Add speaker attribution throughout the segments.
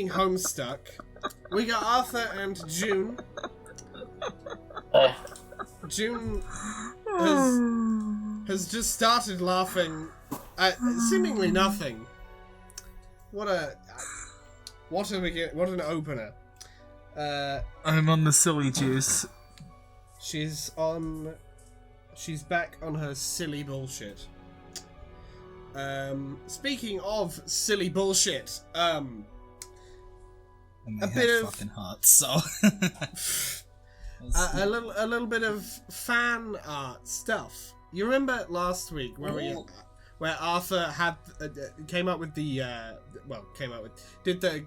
Speaker 1: reading Homestuck. We got Arthur and June. June has just started laughing at seemingly nothing. What an opener.
Speaker 2: I'm on the silly juice.
Speaker 1: She's back on her silly bullshit. Speaking of silly bullshit, a bit of
Speaker 2: fucking hearts, so
Speaker 1: a little bit of fan art stuff. You remember last week where Arthur had did the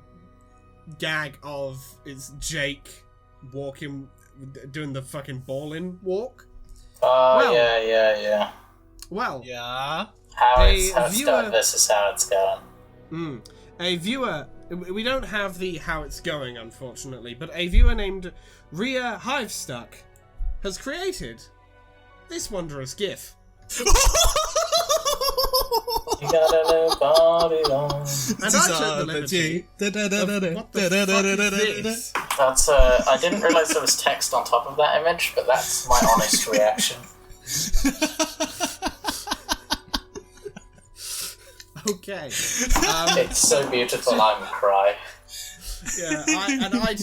Speaker 1: gag of it's Jake walking, doing the fucking ballin' walk.
Speaker 3: Yeah.
Speaker 1: Well,
Speaker 3: yeah. How it's going versus how it's going.
Speaker 1: A viewer, we don't have the how it's going, unfortunately, but a viewer named Rhea Homestuck has created this wondrous GIF.
Speaker 3: You got a new body on.
Speaker 1: And I took the liberty of, what the fuck is this?
Speaker 3: That's, I didn't realise there was text on top of that image, but that's my honest reaction.
Speaker 1: Okay.
Speaker 3: It's so beautiful, I'm gonna cry.
Speaker 1: Yeah, I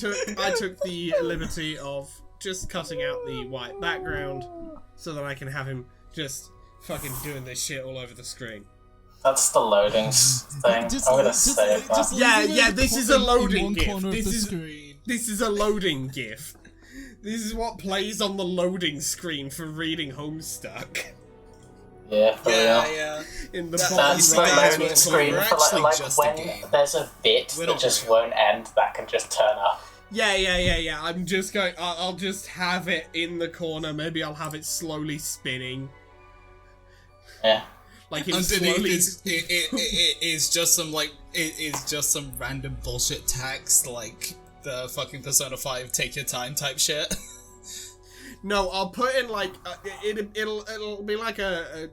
Speaker 1: took the liberty of just cutting out the white background so that I can have him just fucking doing this shit all over the screen.
Speaker 3: That's the loading thing. I'm gonna save that.
Speaker 1: Yeah, this is a loading GIF. This is a loading GIF. This is what plays on the loading screen for reading Homestuck.
Speaker 3: Yeah, for real.
Speaker 2: Yeah.
Speaker 1: In the
Speaker 3: That's the loading screen for like when there's a bit that just won't end, that can just turn up.
Speaker 1: Yeah. I'm just going. I'll just have it in the corner. Maybe I'll have it slowly spinning.
Speaker 3: Yeah.
Speaker 1: Like it's
Speaker 2: underneath
Speaker 1: slowly...
Speaker 2: it is just some random bullshit text like the fucking Persona 5 take your time type shit.
Speaker 1: No, I'll put in like it'll be like a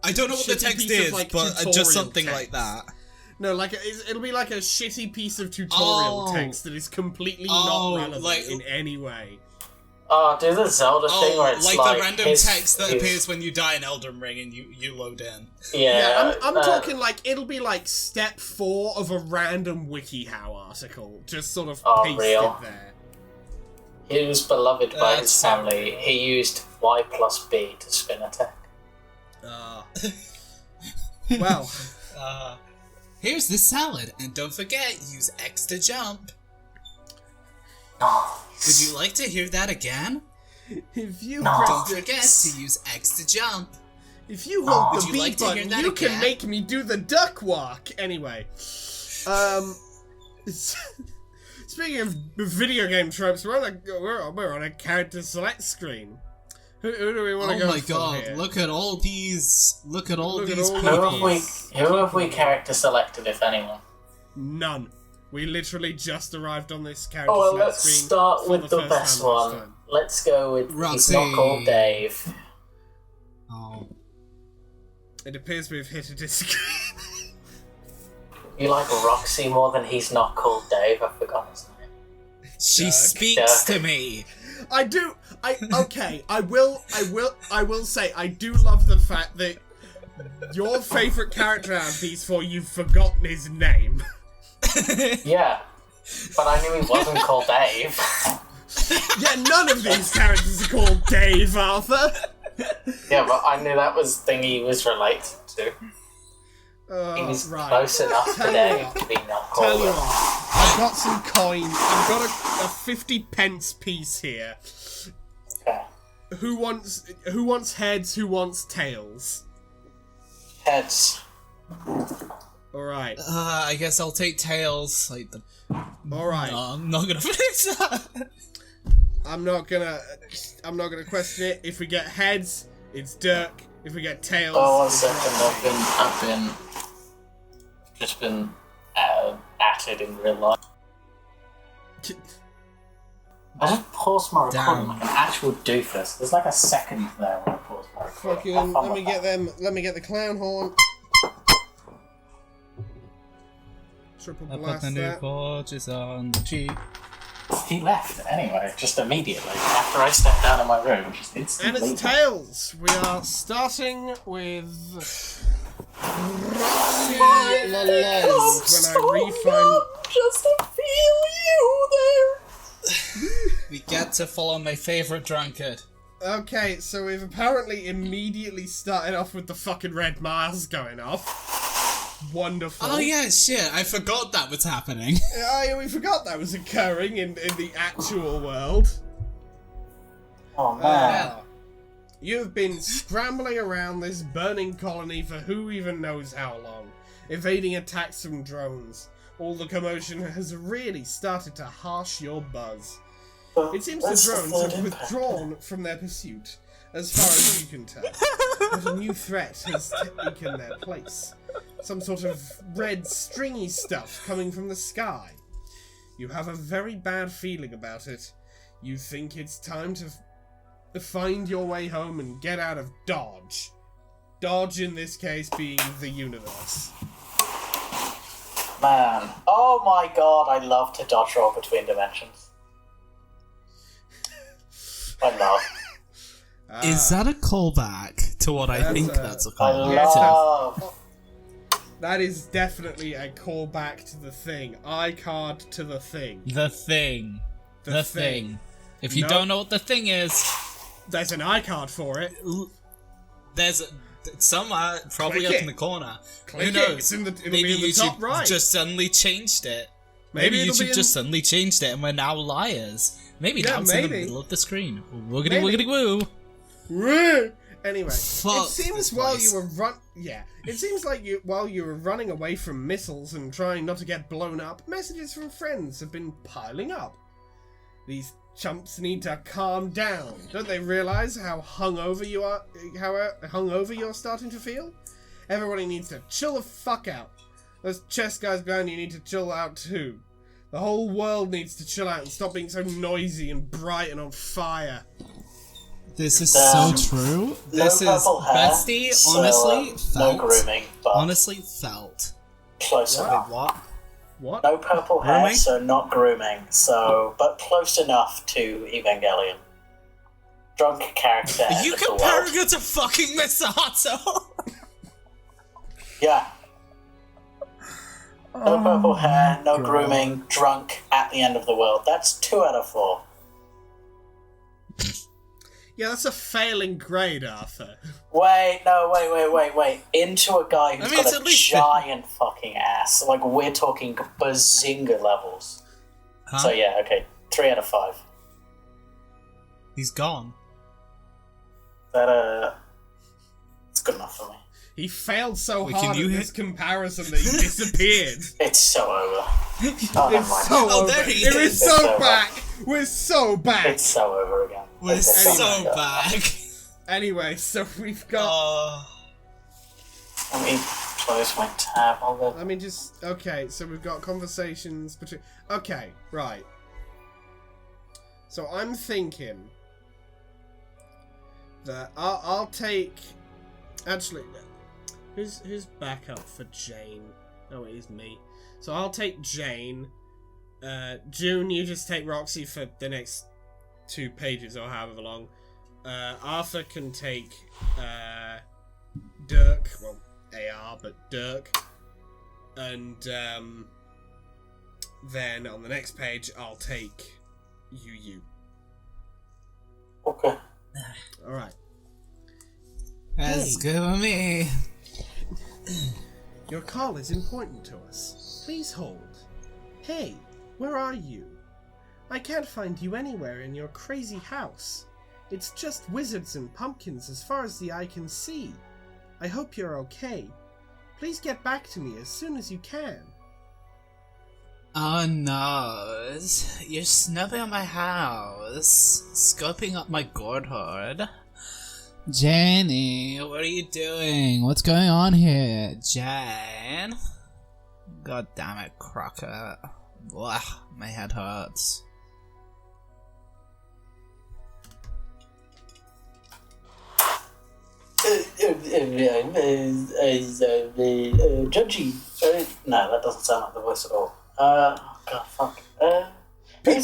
Speaker 2: I don't know what the text is,
Speaker 1: like,
Speaker 2: but just something
Speaker 1: text.
Speaker 2: like that.
Speaker 1: No, like it'll be like a shitty piece of tutorial text that is completely not relevant in any way.
Speaker 3: Oh, do the Zelda thing where it's like
Speaker 2: the random text that appears when you die in Elden Ring and you load in.
Speaker 3: Yeah,
Speaker 1: I'm talking like it'll be like step 4 of a random WikiHow article, just sort of pasted there.
Speaker 3: He was beloved by his family. He used Y plus B to spin attack.
Speaker 1: Well.
Speaker 2: Here's the salad, and don't forget, use X to jump. Would you like to hear that again?
Speaker 1: If you
Speaker 2: don't forget to use X to jump.
Speaker 1: If you hold the B button, you can make me do the duck walk. Anyway, speaking of video game tropes, we're on a character select screen. Who do we want to go for?
Speaker 2: Oh my god!
Speaker 1: Here?
Speaker 2: Look at all these people.
Speaker 3: Who have we character selected, if anyone?
Speaker 1: None. We literally just arrived on this character
Speaker 3: select
Speaker 1: screen.
Speaker 3: Let's start with the best one. Let's go with
Speaker 2: Roxy.
Speaker 3: He's not called Dave.
Speaker 2: Oh.
Speaker 1: It appears we've hit a disagreement.
Speaker 3: You like Roxy more than He's Not Called Dave? I forgot his name.
Speaker 2: She speaks to me.
Speaker 1: I do. I will say I do love the fact that your favourite character out of these four, you've forgotten his name.
Speaker 3: Yeah, but I knew he wasn't called Dave.
Speaker 1: Yeah, none of these characters are called Dave, Arthur.
Speaker 3: Yeah, but I knew that was the thing he was related to. He was close enough to Dave to be not called.
Speaker 1: Tell you what, I've got some coin. I've got a 50 pence piece here.
Speaker 3: Okay.
Speaker 1: Who wants heads? Who wants tails?
Speaker 3: Heads.
Speaker 1: All right.
Speaker 2: I guess I'll take tails.
Speaker 1: All right.
Speaker 2: No, I'm not gonna finish that.
Speaker 1: I'm not gonna question it. If we get heads, it's Dirk. If we get tails,
Speaker 3: oh, 1 second. I've just been atted in real life. I just paused my recording like an actual doofus. There's like a second there when I paused my recording.
Speaker 1: Fucking, let me get the clown horn. Triple
Speaker 2: I put
Speaker 1: blast
Speaker 2: the new
Speaker 1: that.
Speaker 2: forges on the cheek.
Speaker 3: He left anyway, just immediately after I stepped out of my room. Just
Speaker 1: And
Speaker 3: instantly.
Speaker 1: it's tails. We are starting with Roxy Laloz. When I refine.
Speaker 3: Just to feel you there.
Speaker 2: We get to follow my favourite drunkard.
Speaker 1: Okay, so we've apparently immediately started off with the fucking red miles going off. Wonderful.
Speaker 2: Oh yeah, shit, I forgot that was happening.
Speaker 1: Yeah, we forgot that was occurring in the actual world.
Speaker 3: Oh man.
Speaker 1: You've been scrambling around this burning colony for who even knows how long, evading attacks from drones. All the commotion has really started to harsh your buzz. It seems the drones have withdrawn from their pursuit, as far as you can tell. But a new threat has taken their place. Some sort of red, stringy stuff coming from the sky. You have a very bad feeling about it. You think it's time to find your way home and get out of Dodge. Dodge, in this case, being the universe.
Speaker 3: Man. Oh my god, I love to dodge roll between dimensions. I love.
Speaker 2: Is that a callback to what I think that's a
Speaker 3: I
Speaker 2: callback
Speaker 3: love.
Speaker 1: That is definitely a callback to the thing. iCard to the thing.
Speaker 2: to? The thing. The thing. If you
Speaker 1: Nope.
Speaker 2: don't know what the thing is,
Speaker 1: There's an iCard for it.
Speaker 2: there's somewhere, probably
Speaker 1: Click
Speaker 2: up
Speaker 1: it.
Speaker 2: in the corner.
Speaker 1: Click
Speaker 2: Who
Speaker 1: it.
Speaker 2: knows?
Speaker 1: It'll be
Speaker 2: Maybe
Speaker 1: in the
Speaker 2: YouTube
Speaker 1: top right.
Speaker 2: just suddenly changed it.
Speaker 1: Maybe
Speaker 2: Maybe
Speaker 1: it'll be
Speaker 2: YouTube
Speaker 1: in-
Speaker 2: just suddenly changed it and we're now liars. Maybe
Speaker 1: Yeah,
Speaker 2: now it's in the
Speaker 1: maybe.
Speaker 2: middle of the screen. Woogity
Speaker 1: Maybe.
Speaker 2: woogity woo.
Speaker 1: Woo! Anyway,
Speaker 2: Fuck
Speaker 1: it seems
Speaker 2: this
Speaker 1: while
Speaker 2: place.
Speaker 1: you were it seems like while you were running away from missiles and trying not to get blown up, messages from friends have been piling up. These chumps need to calm down. Don't they realize how hungover you are? How hungover you're starting to feel? Everybody needs to chill the fuck out. Those chest guys behind you need to chill out too. The whole world needs to chill out and stop being so noisy and bright and on fire.
Speaker 2: This is
Speaker 3: Um,
Speaker 2: so true.
Speaker 3: No
Speaker 2: This is
Speaker 3: purple hair,
Speaker 2: bestie.
Speaker 3: so,
Speaker 2: Honestly,
Speaker 3: no
Speaker 2: felt.
Speaker 3: grooming, but
Speaker 2: Honestly, felt.
Speaker 3: close enough.
Speaker 2: What?
Speaker 1: What?
Speaker 3: No purple hair,
Speaker 2: Grooming?
Speaker 3: so not grooming. So, but close enough to Evangelion. Drunk character.
Speaker 2: Are you
Speaker 3: little
Speaker 2: comparing
Speaker 3: world.
Speaker 2: it to fucking Misato?
Speaker 3: Yeah. No purple hair, no grooming, drunk at the end of the world. That's 2 out of 4.
Speaker 1: Yeah, that's a failing grade, Arthur.
Speaker 3: Wait. Into a guy who's
Speaker 2: I mean, it's
Speaker 3: got
Speaker 2: at
Speaker 3: a
Speaker 2: least
Speaker 3: giant fucking ass. Like, we're talking bazinga levels.
Speaker 2: Huh?
Speaker 3: So yeah, okay. 3 out of 5.
Speaker 2: He's gone.
Speaker 3: That, it's good enough for me.
Speaker 1: He failed so
Speaker 2: Wait,
Speaker 1: hard
Speaker 2: can you
Speaker 1: at
Speaker 2: hit-
Speaker 1: this comparison that he disappeared.
Speaker 3: It's so over. Oh, never
Speaker 1: It's
Speaker 3: mind.
Speaker 1: so
Speaker 2: Oh,
Speaker 1: over.
Speaker 2: there he
Speaker 1: We're
Speaker 2: is.
Speaker 1: so
Speaker 3: It's over.
Speaker 1: back. We're so back.
Speaker 3: It's so over again.
Speaker 2: We're
Speaker 3: It's
Speaker 2: so
Speaker 3: over.
Speaker 2: back.
Speaker 1: Anyway, so we've got.
Speaker 3: Let me close my tab on the...
Speaker 1: I mean, just okay. So we've got conversations between. Okay, right. So I'm thinking that I'll take. Actually, who's backup for Jane? Oh, it is me. So I'll take Jane. June, you just take Roxy for the next 2 pages or however long. Arthur can take Dirk. Well, AR, but Dirk. And then on the next page, I'll take you.
Speaker 3: Okay.
Speaker 1: Alright.
Speaker 2: That's good with me.
Speaker 1: Your call is important to us. Please hold. Hey, where are you? I can't find you anywhere in your crazy house. It's just wizards and pumpkins as far as the eye can see. I hope you're okay. Please get back to me as soon as you can.
Speaker 2: Oh no, you're snubbing at my house, scoping up my gourd hoard. Jenny, what are you doing? What's going on here? Jane? God damn it, Crocker. Blah, my head hurts.
Speaker 3: Judgy, No, that doesn't sound like the voice at all. God, fuck.
Speaker 2: Get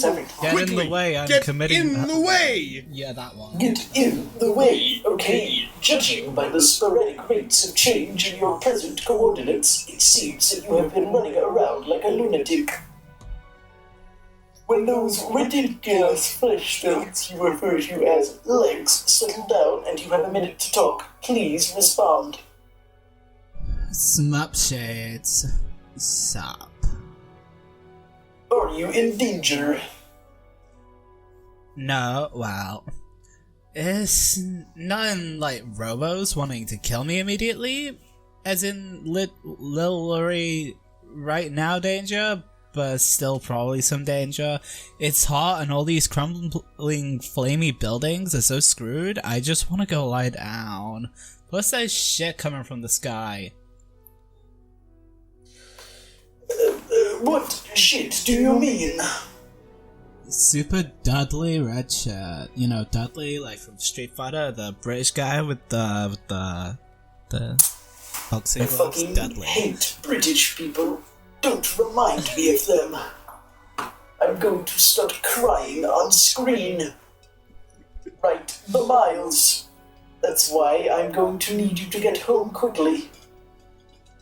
Speaker 2: in the way, I'm committing...
Speaker 1: Get in the way!
Speaker 2: Yeah, that one.
Speaker 3: Get in the way, okay. Judging by the sporadic rates of change in your present coordinates, it seems that you have been running around like a lunatic. When those ridiculous flesh stones you refer to as legs settle down and you have a minute to talk, please respond.
Speaker 2: Smup shades. Sup.
Speaker 3: Are you in danger?
Speaker 2: No, well... It's none like robos wanting to kill me immediately, as in literally right now danger, but still probably some danger. It's hot and all these crumbling flamey buildings are so screwed, I just want to go lie down. Plus there's shit coming from the sky.
Speaker 3: What shit do you mean?
Speaker 2: Super Dudley red shirt. You know Dudley, like from Street Fighter, the British guy with the boxing
Speaker 3: I
Speaker 2: gloves.
Speaker 3: fucking
Speaker 2: Dudley.
Speaker 3: hate British people. Don't remind me of them. I'm going to start crying on screen. Right, the miles. That's why I'm going to need you to get home quickly.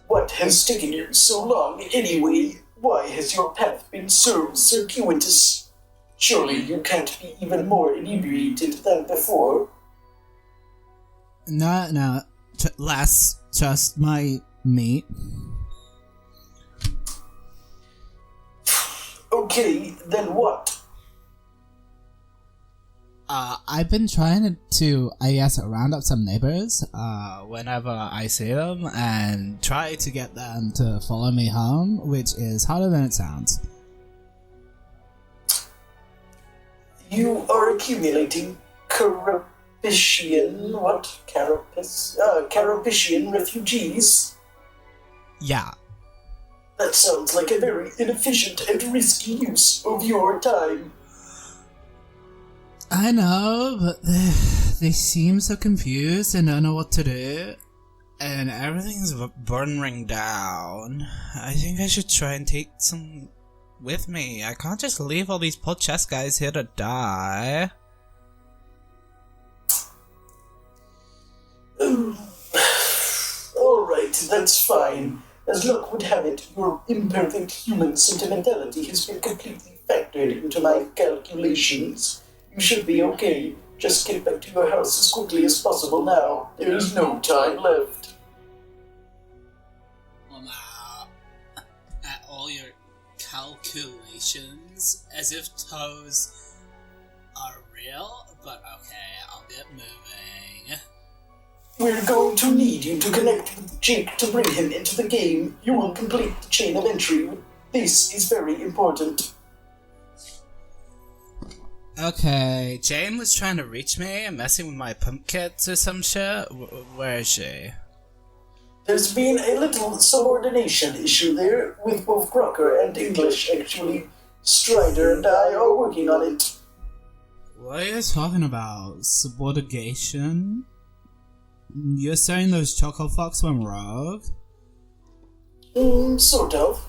Speaker 3: What has taken you so long anyway? Why has your path been so circuitous? Surely you can't be even more inebriated than before.
Speaker 2: No. Last, just my meat.
Speaker 3: Okay, then what?
Speaker 2: I've been trying to, I guess, round up some neighbors, whenever I see them, and try to get them to follow me home, which is harder than it sounds.
Speaker 3: You are accumulating Carapician refugees?
Speaker 2: Yeah.
Speaker 3: That sounds like a very inefficient and risky use of your time.
Speaker 2: I know, but they seem so confused and don't know what to do. And everything's burning down. I think I should try and take some with me. I can't just leave all these poor chess guys here to die.
Speaker 3: Alright, that's fine. As luck would have it, your imperfect human sentimentality has been completely factored into my calculations. You should be okay. Just get back to your house as quickly as possible now. There is no time left.
Speaker 2: At all your calculations, as if toes are real, but okay, I'll get moving.
Speaker 3: We're going to need you to connect with Jake to bring him into the game. You will complete the chain of entry. This is very important.
Speaker 2: Okay, Jane was trying to reach me and messing with my pump kits or some shit. Where is she?
Speaker 3: There's been a little subordination issue there with both Crocker and English, actually. Strider and I are working on it.
Speaker 2: What are you talking about? Subordination? You're saying those Choco Fox went rogue?
Speaker 3: Sort of.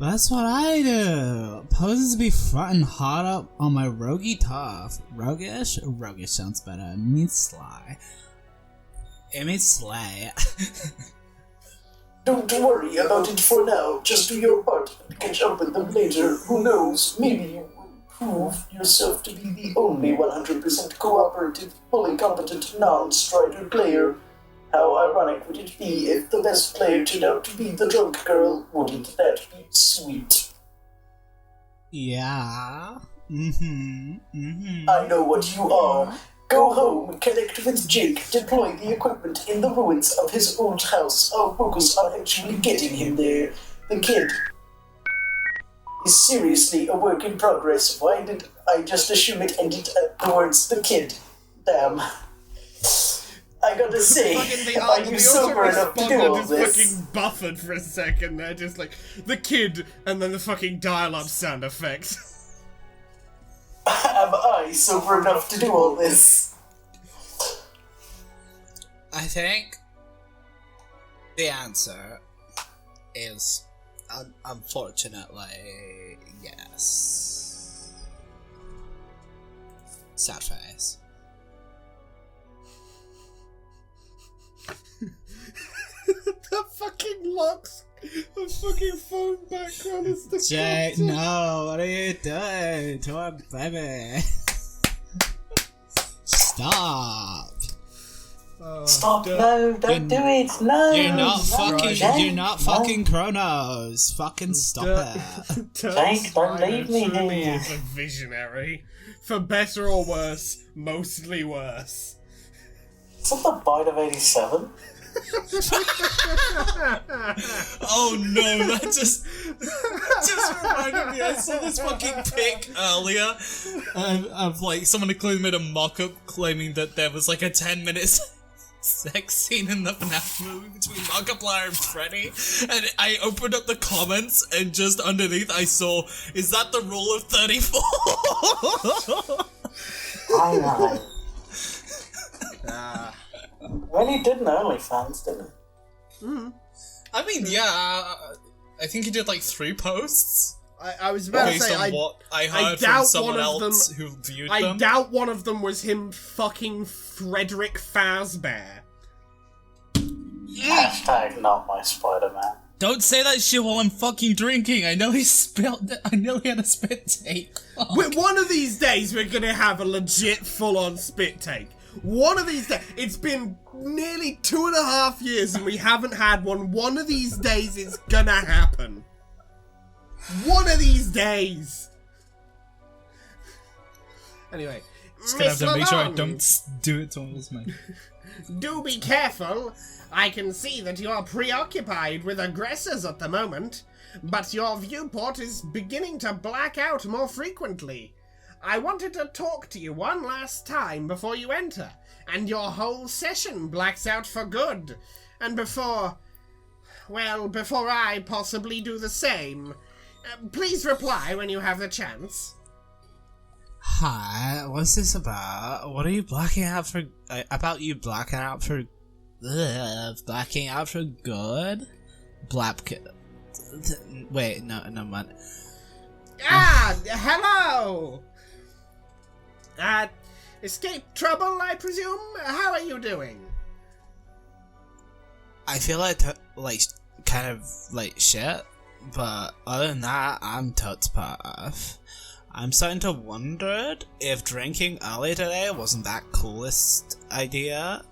Speaker 2: That's what I do. Poses be frontin' hard up on my roguey tough. Roguish? Roguish sounds better. It means sly. It means slay.
Speaker 3: Don't worry about it for now. Just do your part and catch up with them later. Who knows? Maybe you will prove yourself to be the only 100% cooperative, fully competent non-Strider player. How ironic would it be if the best player turned out to be the drunk girl? Wouldn't that be sweet?
Speaker 2: Yeah.
Speaker 3: I know what you are. Go home, connect with Jake, deploy the equipment in the ruins of his old house. I'll focus on actually getting him there. The kid is seriously a work in progress. Why did I just assume it ended at the words the kid? Damn. I gotta say, are you sober enough to do all this?
Speaker 1: Fucking buffered for a second there, just like, the kid, and then the fucking dial-up sound effects.
Speaker 3: Am I sober enough to do all this?
Speaker 2: I think the answer is, unfortunately, yes. Sad face.
Speaker 1: The fucking locks of fucking phone background is the
Speaker 2: Jay,
Speaker 1: content.
Speaker 2: no, what are you doing to our baby? Stop.
Speaker 1: Oh,
Speaker 3: Stop! No, don't do it! No!
Speaker 2: You're not
Speaker 3: no,
Speaker 2: fucking.
Speaker 3: Jake,
Speaker 2: You're not
Speaker 3: no.
Speaker 2: fucking Chronos. Fucking stop it.
Speaker 3: Jake, don't leave me
Speaker 1: truly
Speaker 3: here.
Speaker 1: is a visionary. For better or worse, mostly worse.
Speaker 3: Is that the bite of 87?
Speaker 4: Oh no, that just reminded me. I saw this fucking pic earlier of like someone had clearly made a mock-up claiming that there was like a 10-minute sex scene in the FNAF movie between Markiplier and Freddy, and I opened up the comments and just underneath I saw, is that the rule of 34?
Speaker 3: I know.
Speaker 1: Ah.
Speaker 3: Well, he did an OnlyFans, didn't he?
Speaker 4: I mean, yeah, I think he did like 3 posts
Speaker 1: I was about to
Speaker 4: based
Speaker 1: say,
Speaker 4: on what I
Speaker 1: I
Speaker 4: heard from
Speaker 1: doubt
Speaker 4: someone
Speaker 1: one of
Speaker 4: else
Speaker 1: them-
Speaker 4: who viewed
Speaker 1: I
Speaker 4: them.
Speaker 1: doubt one of them was him fucking Frederick Fazbear.
Speaker 3: Hashtag not my Spider-Man.
Speaker 4: Don't say that shit while I'm fucking drinking. I know he spilled. I nearly had a spit take.
Speaker 1: One of these days we're gonna have a legit full-on spit take. One of these days. It's been nearly 2.5 years and we haven't had one. One of these days it's gonna happen. One of these days. Anyway,
Speaker 4: Just gonna have to make sure I
Speaker 1: Lalonde,
Speaker 4: don't do it towards me.
Speaker 1: do be careful. I can see that you're preoccupied with aggressors at the moment, but your viewport is beginning to black out more frequently. I wanted to talk to you one last time before you enter, and your whole session blacks out for good. And before I possibly do the same. Please reply when you have the chance.
Speaker 2: Hi, what's this about? What are you blacking out for? About you blacking out for? Blacking out for good? Wait, no, man.
Speaker 1: Hello! Escape trouble, I presume? How are you doing?
Speaker 2: I feel like kind of like shit, but other than that, I'm totes puff. I'm starting to wonder if drinking early today wasn't that coolest idea.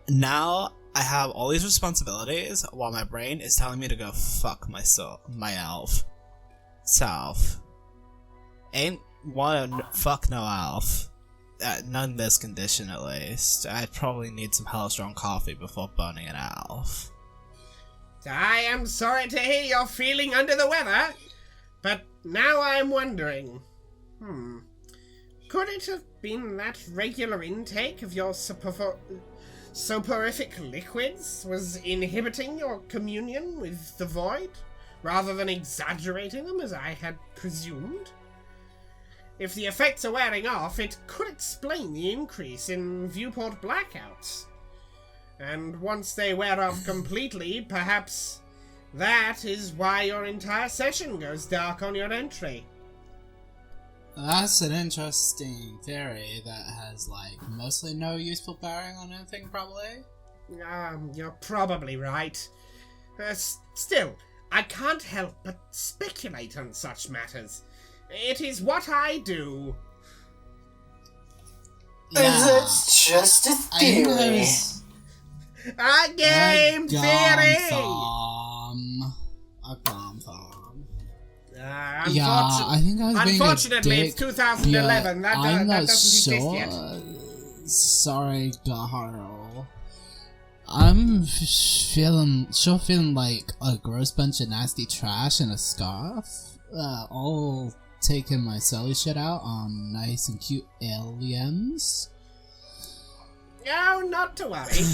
Speaker 2: Now I have all these responsibilities while my brain is telling me to go fuck my elf self. Ain't one fuck no elf. None in this condition at least. I'd probably need some hella strong coffee before burning an elf.
Speaker 1: I am sorry to hear you're feeling under the weather, but now I'm wondering. Could it have been that regular intake of your soporific liquids was inhibiting your communion with the void, rather than exaggerating them as I had presumed? If the effects are wearing off, it could explain the increase in viewport blackouts. And once they wear off completely, perhaps that is why your entire session goes dark on your entry.
Speaker 2: That's an interesting theory that has, mostly no useful bearing on anything, probably.
Speaker 1: You're probably right. Still, I can't help but speculate on such matters. It is what I do.
Speaker 3: That's just a theory.
Speaker 1: A game theory!
Speaker 2: A gum thumb.
Speaker 1: Unfortunately, it's 2011. That doesn't exist yet.
Speaker 2: Sorry, Gaharo. I'm feeling like a gross bunch of nasty trash in a scarf. All taking my silly shit out on nice and cute aliens.
Speaker 1: No, not to worry.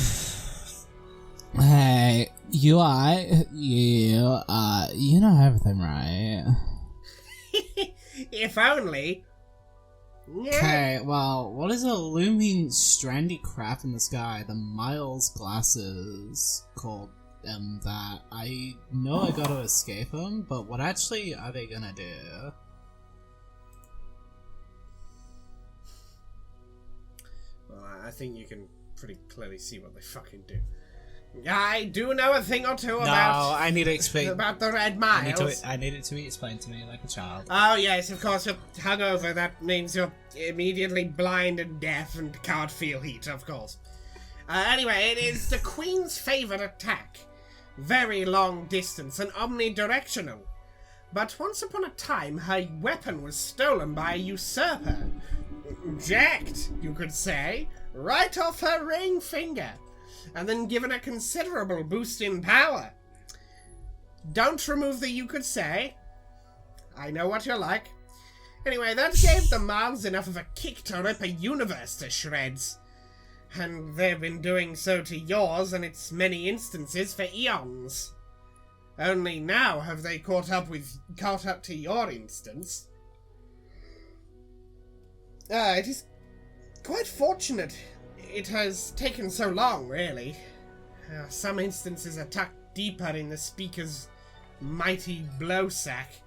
Speaker 2: Hey, you know everything, right?
Speaker 1: If only.
Speaker 2: Okay, well, what is a looming strandy crap in the sky? The Miles glasses called them that I know I gotta escape them, but what actually are they gonna do?
Speaker 1: Well, I think you can pretty clearly see what they fucking do. I do know a thing or two
Speaker 2: No,
Speaker 1: about
Speaker 2: I need to explain.
Speaker 1: about the Red Miles.
Speaker 2: I need it to be explained to me like a child.
Speaker 1: Oh yes, of course, you're hungover. That means you're immediately blind and deaf and can't feel heat, of course. Anyway, it is the Queen's favourite attack. Very long distance and omnidirectional. But once upon a time, her weapon was stolen by a usurper. Jacked, you could say, right off her ring finger, and then given a considerable boost in power. Don't remove the you could say. I know what you're like. Anyway, that gave the Miles enough of a kick to rip a universe to shreds. And they've been doing so to yours in its many instances for eons. Only now have they caught up to your instance. It is quite fortunate it has taken so long, really. Some instances are tucked deeper in the speaker's mighty blowsack,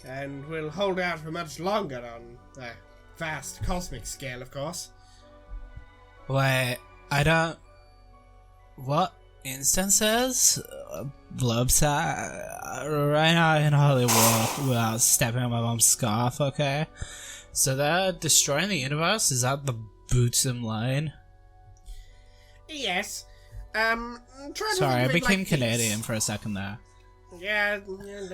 Speaker 1: and will hold out for much longer on a vast cosmic scale, of course.
Speaker 2: Wait, I don't. What instances? Blobsat? Right now I can hardly walk without stepping on my mom's scarf, okay? So they're destroying the universe? Is that the bottom line?
Speaker 1: Yes. Try to
Speaker 2: Sorry, I
Speaker 1: think of it
Speaker 2: became
Speaker 1: like
Speaker 2: Canadian
Speaker 1: this.
Speaker 2: for a second there.
Speaker 1: Yeah,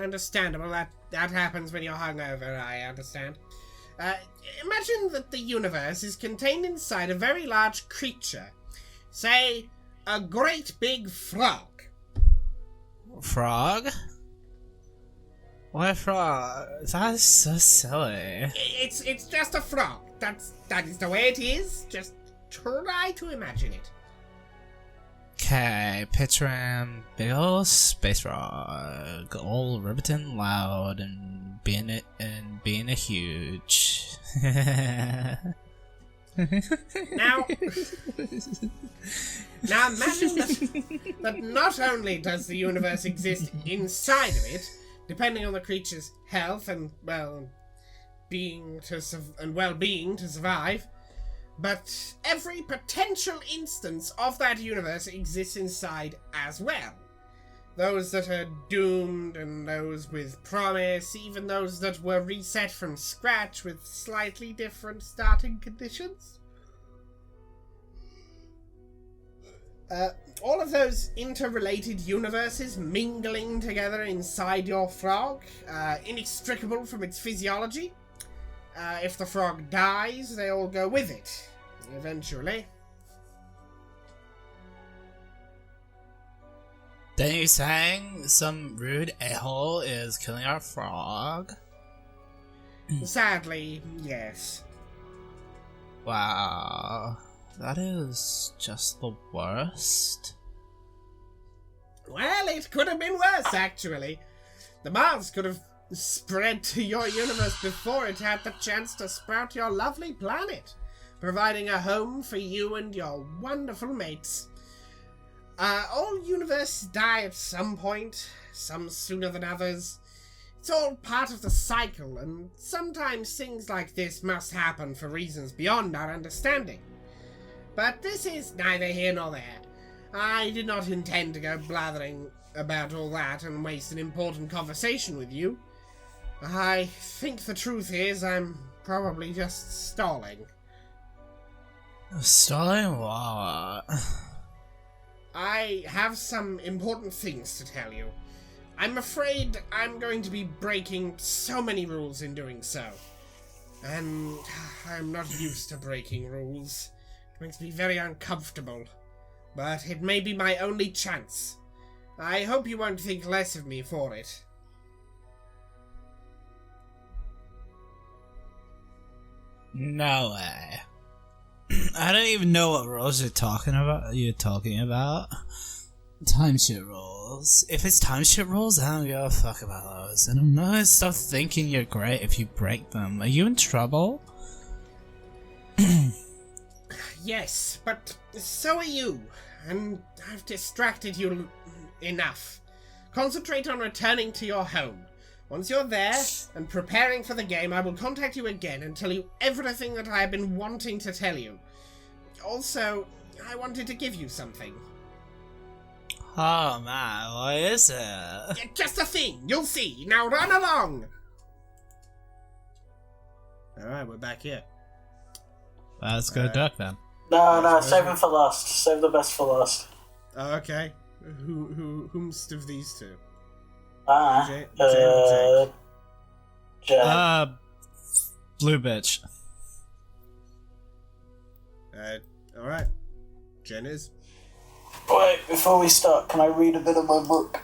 Speaker 1: understandable. That happens when you're hungover, I understand. Imagine that the universe is contained inside a very large creature. Say, a great big frog.
Speaker 2: Frog? What frog? That's so silly.
Speaker 1: It's just a frog. That is the way it is. Just try to imagine it.
Speaker 2: Okay, picturing big ol' space frog, all ribbitin' loud and being a huge.
Speaker 1: Now imagine that not only does the universe exist inside of it, depending on the creature's health and well-being to survive, but every potential instance of that universe exists inside as well. Those that are doomed and those with promise, even those that were reset from scratch with slightly different starting conditions. All of those interrelated universes mingling together inside your frog, inextricable from its physiology. If the frog dies, they all go with it, eventually.
Speaker 2: Then you're saying some rude a-hole is killing our frog?
Speaker 1: Sadly, yes.
Speaker 2: Wow. That is just the worst.
Speaker 1: Well, it could have been worse, actually. The Mars could have spread to your universe before it had the chance to sprout your lovely planet, providing a home for you and your wonderful mates. All universes die at some point, some sooner than others. It's all part of the cycle, and sometimes things like this must happen for reasons beyond our understanding. But this is neither here nor there. I did not intend to go blathering about all that and waste an important conversation with you. I think the truth is I'm probably just stalling.
Speaker 2: Stalling what?
Speaker 1: I have some important things to tell you. I'm afraid I'm going to be breaking so many rules in doing so. And I'm not used to breaking rules. It makes me very uncomfortable. But it may be my only chance. I hope you won't think less of me for it.
Speaker 2: No way. I don't even know what rules you're talking about. Timeshare rules. If it's timeshare rules, I don't give a fuck about those. And I'm not gonna stop thinking you're great if you break them. Are you in trouble?
Speaker 1: Yes, but so are you. And I've distracted you enough. Concentrate on returning to your home. Once you're there and preparing for the game, I will contact you again and tell you everything that I have been wanting to tell you. Also, I wanted to give you something.
Speaker 2: Oh man, what is it?
Speaker 1: Yeah, just a thing, you'll see. Now run along! Alright, we're back here.
Speaker 2: Let's go duck then.
Speaker 3: No, save him for last. Save the best for last.
Speaker 1: Okay. Whomst of these two?
Speaker 3: Jane
Speaker 1: or
Speaker 3: Jake.
Speaker 2: Blue bitch.
Speaker 1: Alright. Jen is.
Speaker 3: Wait, before we start, can I read a bit of my book?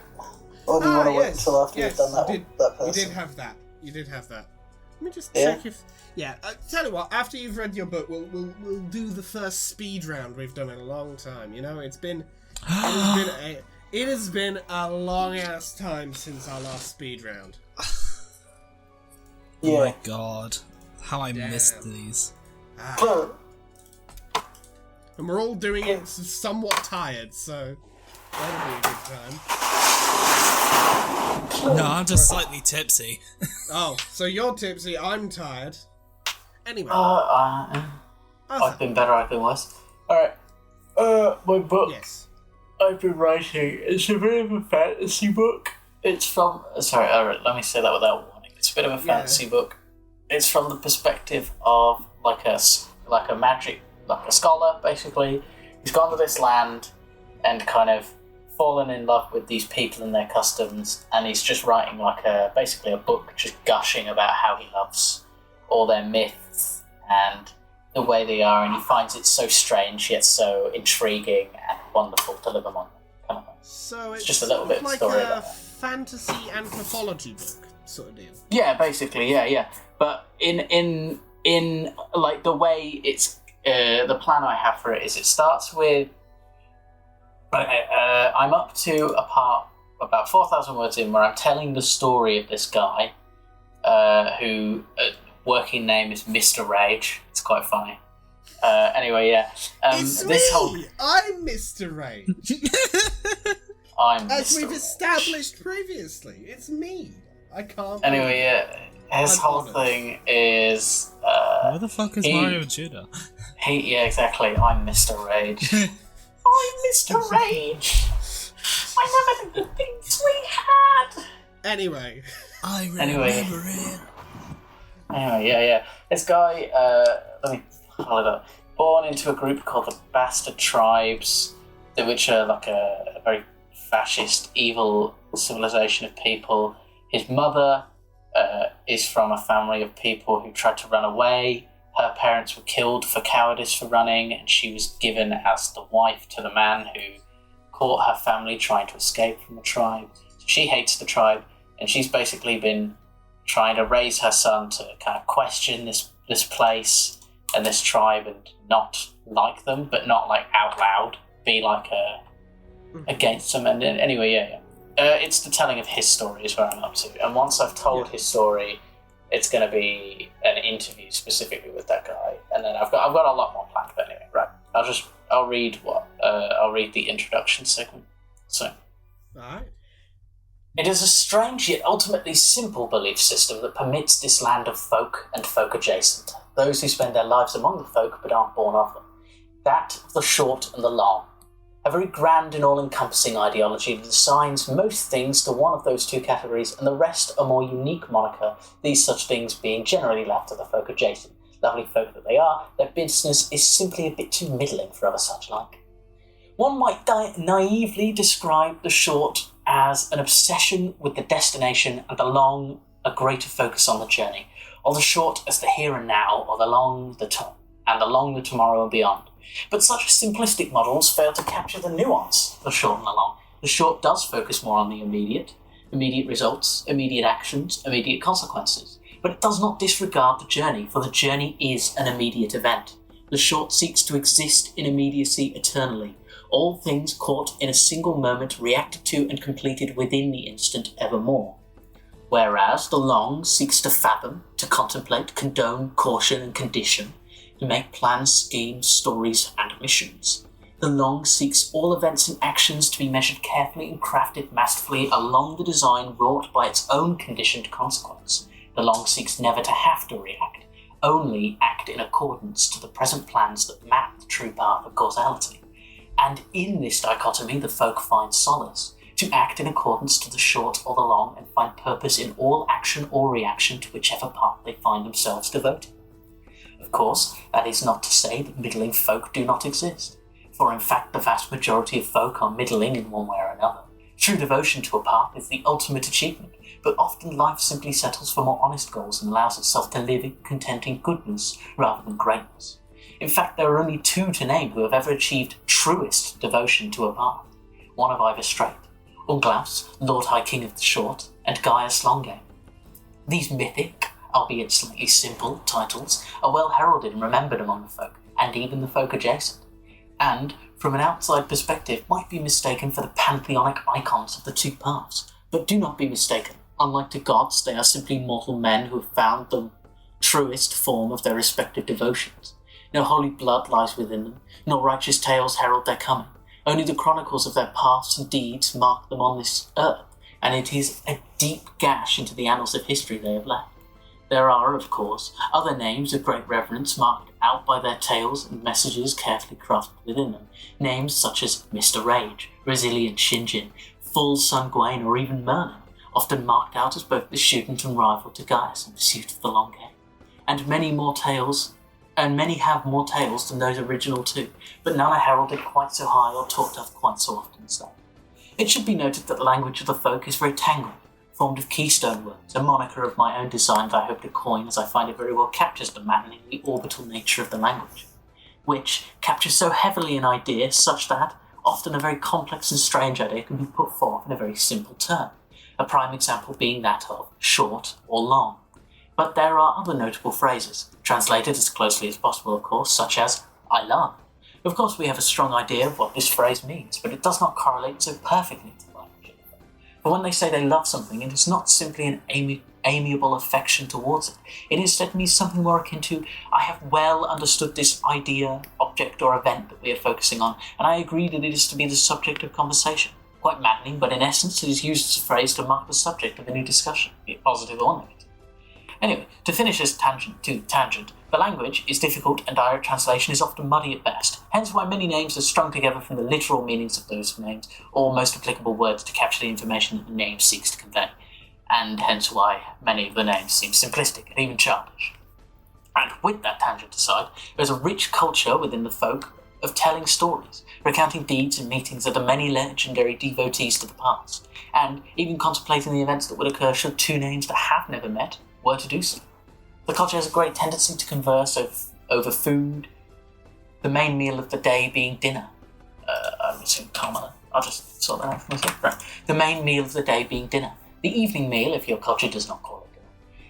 Speaker 3: Or do you want to wait until after you've done that person?
Speaker 1: You did have that. Let me just check if... Yeah, tell you what, after you've read your book, we'll do the first speed round we've done in a long time, you know? It has been a long-ass time since our last speed round.
Speaker 2: Oh my god. How I missed these.
Speaker 1: And we're all doing it somewhat tired, so that'll be a good time.
Speaker 2: No, I'm just slightly tipsy.
Speaker 1: Oh, so you're tipsy, I'm tired. Anyway.
Speaker 3: I've been better, I've been worse. Alright. My book.
Speaker 1: Yes.
Speaker 3: I've been writing. It's a bit of a fantasy book. It's from... Sorry, let me say that without warning. It's a bit of a fantasy book. It's from the perspective of like a scholar, basically. He's gone to this land and kind of fallen in love with these people and their customs, and he's just writing basically a book just gushing about how he loves all their myths and the way they are, and he finds it so strange yet so intriguing and wonderful to live among them.
Speaker 1: So it's
Speaker 3: just a little bit of
Speaker 1: like
Speaker 3: story
Speaker 1: a
Speaker 3: about that.
Speaker 1: fantasy anthropology book sort of deal.
Speaker 3: Yeah, basically, yeah. But in like the way it's the plan I have for it is it starts with I'm up to a part about 4,000 words in where I'm telling the story of this guy who working name is Mr. Rage. It's quite funny. Anyway, yeah.
Speaker 1: It's me! I'm Mr. Rage!
Speaker 3: I'm
Speaker 1: As
Speaker 3: Mr.
Speaker 1: we've
Speaker 3: Rage.
Speaker 1: established previously, it's me. I can't...
Speaker 3: Anyway, yeah. His
Speaker 1: I'm
Speaker 3: whole
Speaker 1: honest.
Speaker 3: thing is...
Speaker 2: Where the fuck is Mario Judah?
Speaker 3: Yeah, exactly. I'm Mr. Rage. I'm Mr. Rage! I never did the things we had!
Speaker 1: Anyway.
Speaker 2: I remember it.
Speaker 3: Anyway, yeah. This guy, let me pull it up. Born into a group called the Bastard Tribes, which are like a very fascist, evil civilization of people. His mother is from a family of people who tried to run away. Her parents were killed for cowardice for running, and she was given as the wife to the man who caught her family trying to escape from the tribe. So she hates the tribe, and she's basically been trying to raise her son to kind of question this place and this tribe and not like them, but not like out loud, be like against them. And anyway, yeah. It's the telling of his story is where I'm up to. And once I've told his story, it's going to be an interview specifically with that guy. And then I've got a lot more planned. But anyway, right. I'll read the introduction segment. So.
Speaker 1: Alright.
Speaker 3: It is a strange yet ultimately simple belief system that permits this land of folk and folk adjacent, those who spend their lives among the folk but aren't born of them, that of the short and the long. A very grand and all-encompassing ideology that assigns most things to one of those two categories and the rest a more unique moniker, these such things being generally left to the folk adjacent. Lovely folk that they are, their business is simply a bit too middling for other such like. One might naively describe the short as an obsession with the destination and the long a greater focus on the journey, or the short as the here and now, or the long the tomorrow and beyond. But such simplistic models fail to capture the nuance of the short and the long. The short does focus more on the immediate results, immediate actions, immediate consequences, but it does not disregard the journey, for the journey is an immediate event. The short seeks to exist in immediacy eternally, all things caught in a single moment reacted to and completed within the instant evermore. Whereas the long seeks to fathom, to contemplate, condone, caution and condition, to make plans, schemes, stories and missions. The Long seeks all events and actions to be measured carefully and crafted masterfully along the design wrought by its own conditioned consequence. The Long seeks never to have to react, only act in accordance to the present plans that map the true path of causality. And in this dichotomy, the folk find solace, to act in accordance to the short or the long and find purpose in all action or reaction to whichever path they find themselves devoted. Of course, that is not to say that middling folk do not exist, for in fact the vast majority of folk are middling in one way or another. True devotion to a path is the ultimate achievement, but often life simply settles for more honest goals and allows itself to live in contenting goodness rather than greatness. In fact, there are only two to name who have ever achieved truest devotion to a path, one of either strait, Unglaus, Lord High King of the Short, and Gaius Longame. These mythic, albeit slightly simple, titles are well heralded and remembered among the folk, and even the folk adjacent, and, from an outside perspective, might be mistaken for the pantheonic icons of the two paths. But do not be mistaken. Unlike the gods, they are simply mortal men who have found the truest form of their respective devotions. No holy blood lies within them, nor righteous tales herald their coming. Only the chronicles of their paths and deeds mark them on this earth, and it is a deep gash into the annals of history they have left. There are, of course, other names of great reverence marked out by their tales and messages carefully crafted within them. Names such as Mr. Rage, Resilient Shinjin, Full Sun Gwain, or even Merlin, often marked out as both the student and rival to Gaius in pursuit of the long game. And many have more tales than those original too, but none are heralded quite so high or talked of quite so often as they. It should be noted that the language of the folk is very tangled, formed of keystone words, a moniker of my own design that I hope to coin, as I find it very well captures the maddeningly orbital nature of the language, which captures so heavily an idea such that often a very complex and strange idea can be put forth in a very simple term, a prime example being that of short or long. But there are other notable phrases, translated as closely as possible of course, such as I love. Of course we have a strong idea of what this phrase means, but it does not correlate so perfectly to the language. For when they say they love something, it is not simply an amiable affection towards it. It instead means something more akin to, I have well understood this idea, object or event that we are focusing on, and I agree that it is to be the subject of conversation. Quite maddening, but in essence it is used as a phrase to mark the subject of any discussion, be it positive or negative. Anyway, to finish this tangent, the language is difficult and direct translation is often muddy at best, hence why many names are strung together from the literal meanings of those names, or most applicable words to capture the information that the name seeks to convey, and hence why many of the names seem simplistic and even childish. And with that tangent aside, there is a rich culture within the folk of telling stories, recounting deeds and meetings of the many legendary devotees to the past, and even contemplating the events that would occur should two names that have never met were to do so. The culture has a great tendency to converse over food, the main meal of the day being dinner. I'm assuming commoner. I'll just sort that out for myself. Right. The main meal of the day being dinner. The evening meal, if your culture does not call it dinner.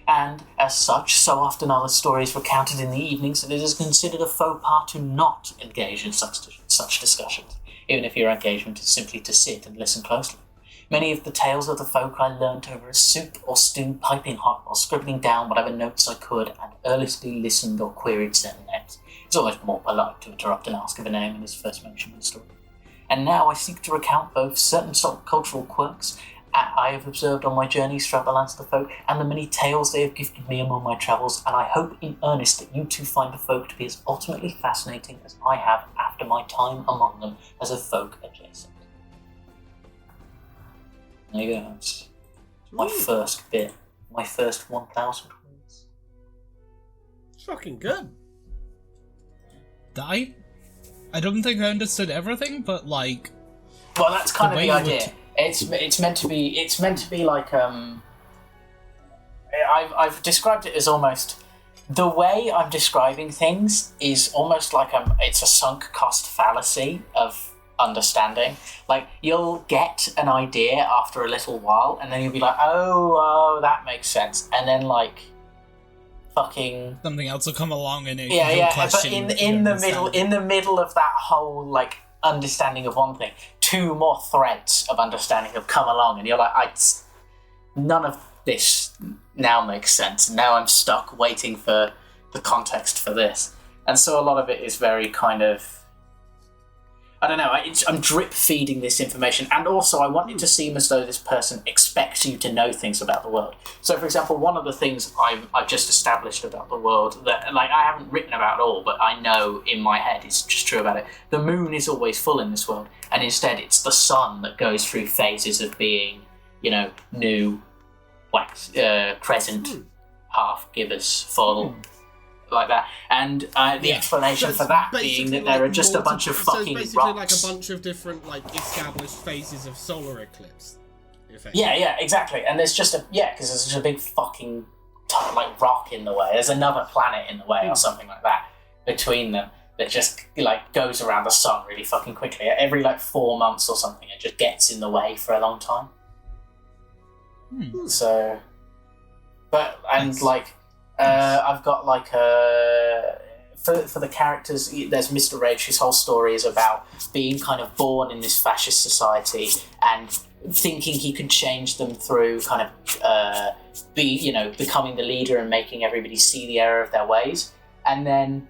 Speaker 3: And, as such, so often are the stories recounted in the evenings that it is considered a faux pas to not engage in such discussions, even if your engagement is simply to sit and listen closely. Many of the tales of the folk I learnt over a soup or stew piping hot while scribbling down whatever notes I could and earnestly listened or queried certain names. It's always more polite to interrupt and ask if a name is first mentioned in the story. And now I seek to recount both certain cultural quirks I have observed on my journeys throughout the lands of the folk and the many tales they have gifted me among my travels, and I hope in earnest that you too find the folk to be as ultimately fascinating as I have after my time among them as a folk adjacent. There you go. It's my first bit. My first 1,000 words.
Speaker 1: It's fucking good.
Speaker 2: I don't think I understood everything, but like.
Speaker 3: Well, that's kind of the idea. It's meant to be like I've described it as almost the way I'm describing things is almost like it's a sunk cost fallacy of understanding. Like, you'll get an idea after a little while, and then you'll be like, oh, that makes sense, and then like fucking
Speaker 2: something else will come along and
Speaker 3: but in the middle of that whole like understanding of one thing, two more threads of understanding have come along, and you're like, none of this now makes sense. Now I'm stuck waiting for the context for this, and so a lot of it is very kind of I don't know. I'm drip feeding this information, and also I want it to seem as though this person expects you to know things about the world. So, for example, one of the things I've just established about the world that, like, I haven't written about all, but I know in my head is just true about it. The moon is always full in this world, and instead it's the sun that goes through phases of being, new, wax, crescent, half gibbous, full. Like that, and the explanation for that being that there are just a bunch of fucking
Speaker 1: so it's basically
Speaker 3: rocks.
Speaker 1: like a bunch of different established phases of solar eclipse.
Speaker 3: Yeah, exactly. And there's just because there's just a big fucking rock in the way. There's another planet in the way or something like that between them that just goes around the sun really fucking quickly. Every 4 months or something, it just gets in the way for a long time. So, I've got for the characters, there's Mr. Rage, whose whole story is about being kind of born in this fascist society and thinking he can change them through kind of becoming the leader and making everybody see the error of their ways. And then,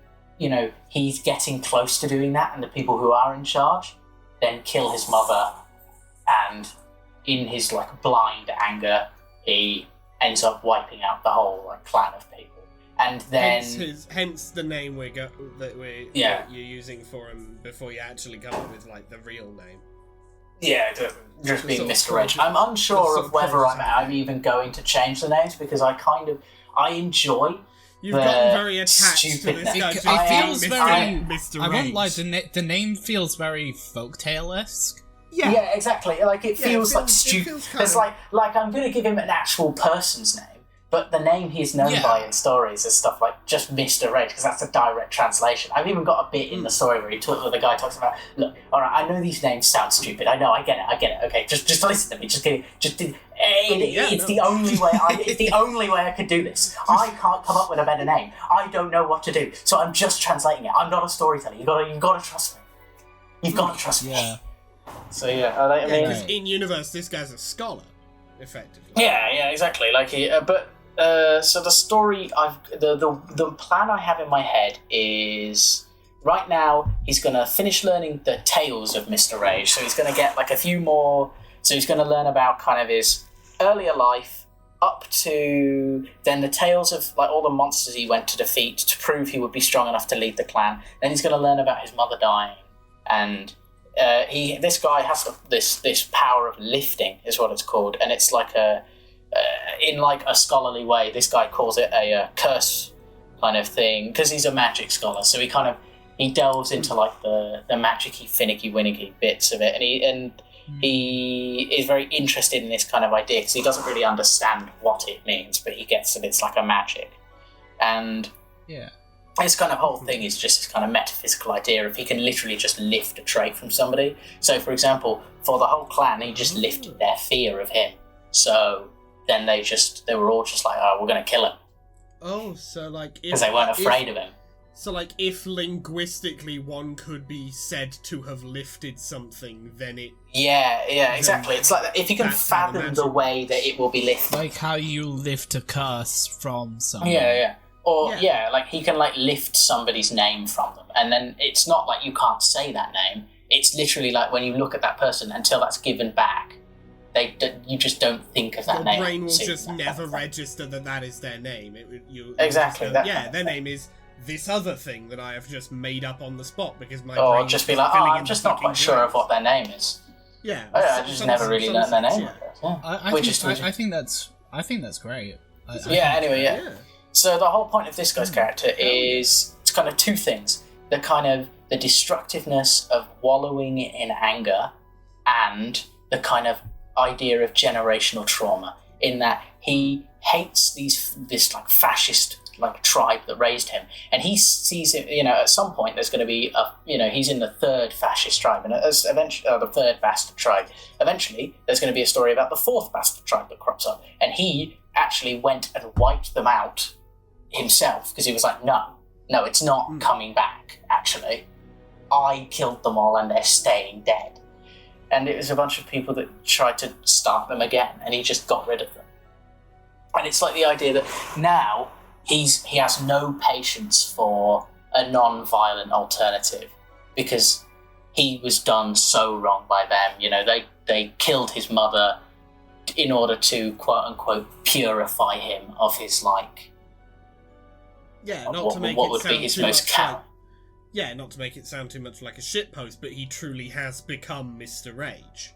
Speaker 3: he's getting close to doing that, and the people who are in charge then kill his mother, and in his blind anger, he ends up wiping out the whole clan of people, and then
Speaker 1: hence the name that you're using for him before you actually come up with the real name.
Speaker 3: Yeah, just being Mr. Rage. I'm unsure of whether I'm even going to change the names because I enjoy.
Speaker 1: You've gotten very attached to this guy.
Speaker 2: It feels very
Speaker 1: Mr. Rage.
Speaker 2: I won't lie. The name feels very folktale-esque.
Speaker 3: Yeah, exactly. It feels stupid. It's like I'm going to give him an actual person's name, but the name he's known by in stories is stuff like just Mr. Rage, because that's a direct translation. I've even got a bit in the story where the guy talks about, look, all right, I know these names sound stupid. I know, I get it. Okay, just listen to me. It's the only way I could do this. I can't come up with a better name. I don't know what to do, so I'm just translating it. I'm not a storyteller. You've got to trust me. You've got to trust me.
Speaker 2: Yeah.
Speaker 3: So because
Speaker 1: in universe, this guy's a scholar, effectively.
Speaker 3: Yeah, exactly. So the story the plan I have in my head is right now he's gonna finish learning the tales of Mr. Rage. So he's gonna get a few more. So he's gonna learn about kind of his earlier life up to then the tales of all the monsters he went to defeat to prove he would be strong enough to lead the clan. Then he's gonna learn about his mother dying and. This guy has this power of lifting, is what it's called, and it's in a scholarly way. This guy calls it a curse kind of thing because he's a magic scholar. So he delves into the magicy, finicky, winicky bits of it, and he is very interested in this kind of idea because he doesn't really understand what it means, but he gets that it's a magic, and his kind of whole thing is just this kind of metaphysical idea of he can literally just lift a trait from somebody. So, for example, for the whole clan, he just lifted their fear of him. So then they were all just we're going to kill him.
Speaker 1: Oh, so
Speaker 3: because they weren't afraid of him.
Speaker 1: So if linguistically one could be said to have lifted something, then it...
Speaker 3: Yeah, exactly. It's if you can fathom the way that it will be lifted.
Speaker 2: Like how you lift a curse from someone.
Speaker 3: Yeah. Or, he can, lift somebody's name from them. And then it's not you can't say that name. It's literally when you look at that person, until that's given back, you just don't think of that name.
Speaker 1: Your brain will just never register that is their name.
Speaker 3: Exactly.
Speaker 1: Their name is this other thing that I have just made up on the spot because my brain
Speaker 3: Or just be I'm just not quite sure of what their name is.
Speaker 1: Yeah.
Speaker 3: I just never really learned their name.
Speaker 2: I think that's great.
Speaker 3: Anyway. So the whole point of this guy's character is it's kind of two things. The destructiveness of wallowing in anger and the kind of idea of generational trauma, in that he hates this fascist tribe that raised him, and he sees it, at some point there's going to be he's in the third fascist tribe, and eventually the third bastard tribe. Eventually there's going to be a story about the fourth bastard tribe that crops up, and he actually went and wiped them out himself because he was no, it's not coming back. Actually, I killed them all and they're staying dead. And it was a bunch of people that tried to start them again, and he just got rid of them. And it's the idea that now he has no patience for a non-violent alternative because
Speaker 5: he was done so wrong by them. You know, they killed his mother in order to, quote-unquote, purify him of his, like...
Speaker 1: Yeah, not to make
Speaker 5: what
Speaker 1: it
Speaker 5: would
Speaker 1: sound
Speaker 5: be his
Speaker 1: too
Speaker 5: most
Speaker 1: much like...
Speaker 5: cow.
Speaker 1: Yeah, not to make it sound too much like a shitpost, but he truly has become Mr. Rage.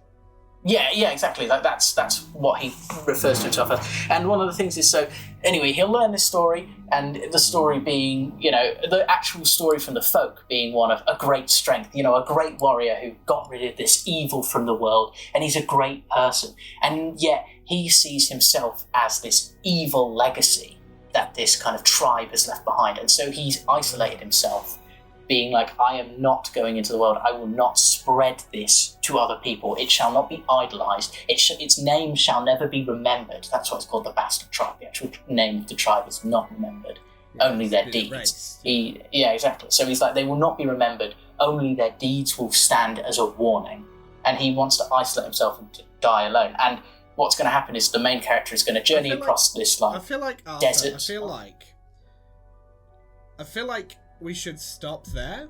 Speaker 5: Yeah, exactly. Like that's what he refers to himself as. And one of the things is, so anyway, he'll learn this story, and the story being, you know, the actual story from the folk being one of a great strength, you know, a great warrior who got rid of this evil from the world, and he's a great person. And yet he sees himself as this evil legacy that this kind of tribe has left behind. And so he's isolated himself, being like, I am not going into the world. I will not spread this to other people. It shall not be idolized. Its name shall never be remembered. That's why it's called the Bastard Tribe. The actual name of the tribe is not remembered.
Speaker 1: Yeah,
Speaker 5: only their deeds. Yeah, exactly. So he's like, they will not be remembered. Only their deeds will stand as a warning. And he wants to isolate himself and to die alone. And what's going to happen is the main character is going to journey across this like
Speaker 1: I feel like Arthur,
Speaker 5: desert.
Speaker 1: I feel like we should stop there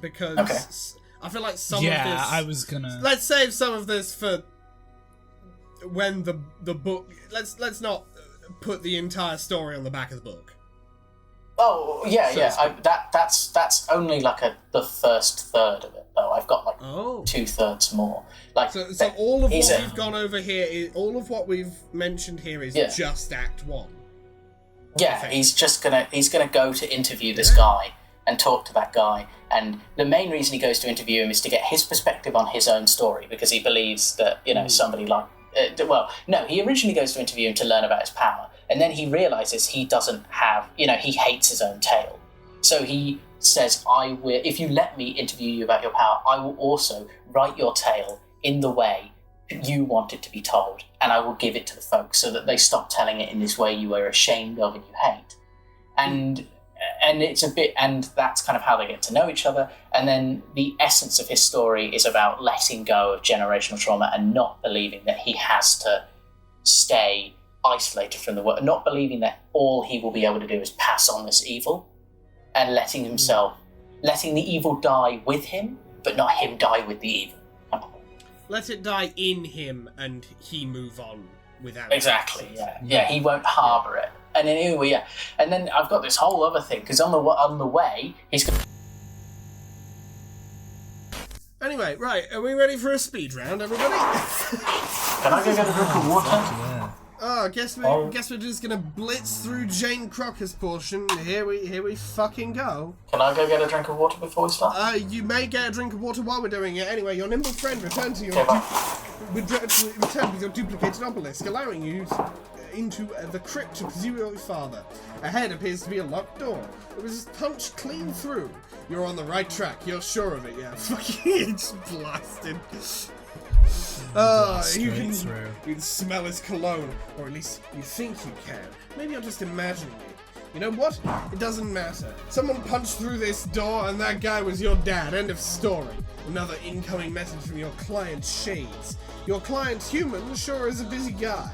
Speaker 1: because I feel like some of this.
Speaker 2: Yeah, I was gonna.
Speaker 1: Let's save some of this for when the book. Let's not put the entire story on the back of the book.
Speaker 5: Oh yeah,
Speaker 1: So
Speaker 5: yeah. That's only like the first third of it though. I've got like 2/3 more. Like
Speaker 1: So all of what
Speaker 5: a-
Speaker 1: we've gone over here, all of what we've mentioned here is
Speaker 5: Yeah.
Speaker 1: just Act 1.
Speaker 5: Yeah, he's gonna go to interview this guy and talk to that guy. And the main reason he goes to interview him is to get his perspective on his own story, because he believes that, you know, somebody like... he originally goes to interview him to learn about his power, and then he realises he doesn't have... You know, he hates his own tale. So he says, if you let me interview you about your power, I will also write your tale in the way you want it to be told, and I will give it to the folks so that they stop telling it in this way you are ashamed of and you hate. And it's a bit, and that's kind of how they get to know each other. And then the essence of his story is about letting go of generational trauma and not believing that he has to stay isolated from the world, not believing that all he will be able to do is pass on this evil, and letting the evil die with him, but not him die with the evil.
Speaker 1: Let it die in him, and he move on without
Speaker 5: Exactly.
Speaker 1: it.
Speaker 5: Yeah. He won't harbour it. And then anyway, yeah. And then I've got this whole other thing, because on the way he's.
Speaker 1: Anyway, right, are we ready for a speed round, everybody?
Speaker 5: Can I go get a drink of water?
Speaker 2: Yeah.
Speaker 1: Oh, guess we're just gonna blitz through Jane Crocker's portion. Here we fucking go.
Speaker 5: Can I go get a drink of water before we start?
Speaker 1: You may get a drink of water while we're doing it. Anyway, your nimble friend returned to your returned with your duplicated obelisk, allowing you into the crypt to pursue your father. Ahead appears to be a locked door. It was punched clean through. You're on the right track. You're sure of it, yeah? Fucking, it's blasted. You can smell his cologne, or at least you think you can. Maybe you're just imagining it. You know what? It doesn't matter. Someone punched through this door, and that guy was your dad. End of story. Another incoming message from your client, Shades. Your client, Human, sure is a busy guy.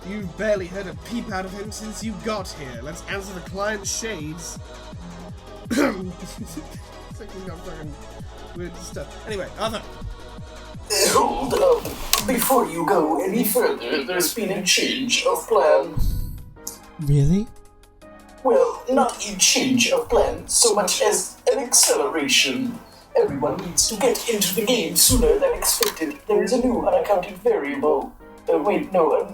Speaker 1: You've barely heard a peep out of him since you got here. Let's answer the client, Shades. Weird stuff. Anyway, Arthur.
Speaker 3: Hold up. Before you go any further, there's been a change of plan.
Speaker 2: Really?
Speaker 3: Well, not a change of plan so much as an acceleration. Everyone needs to get into the game sooner than expected. There is a new unaccounted variable. An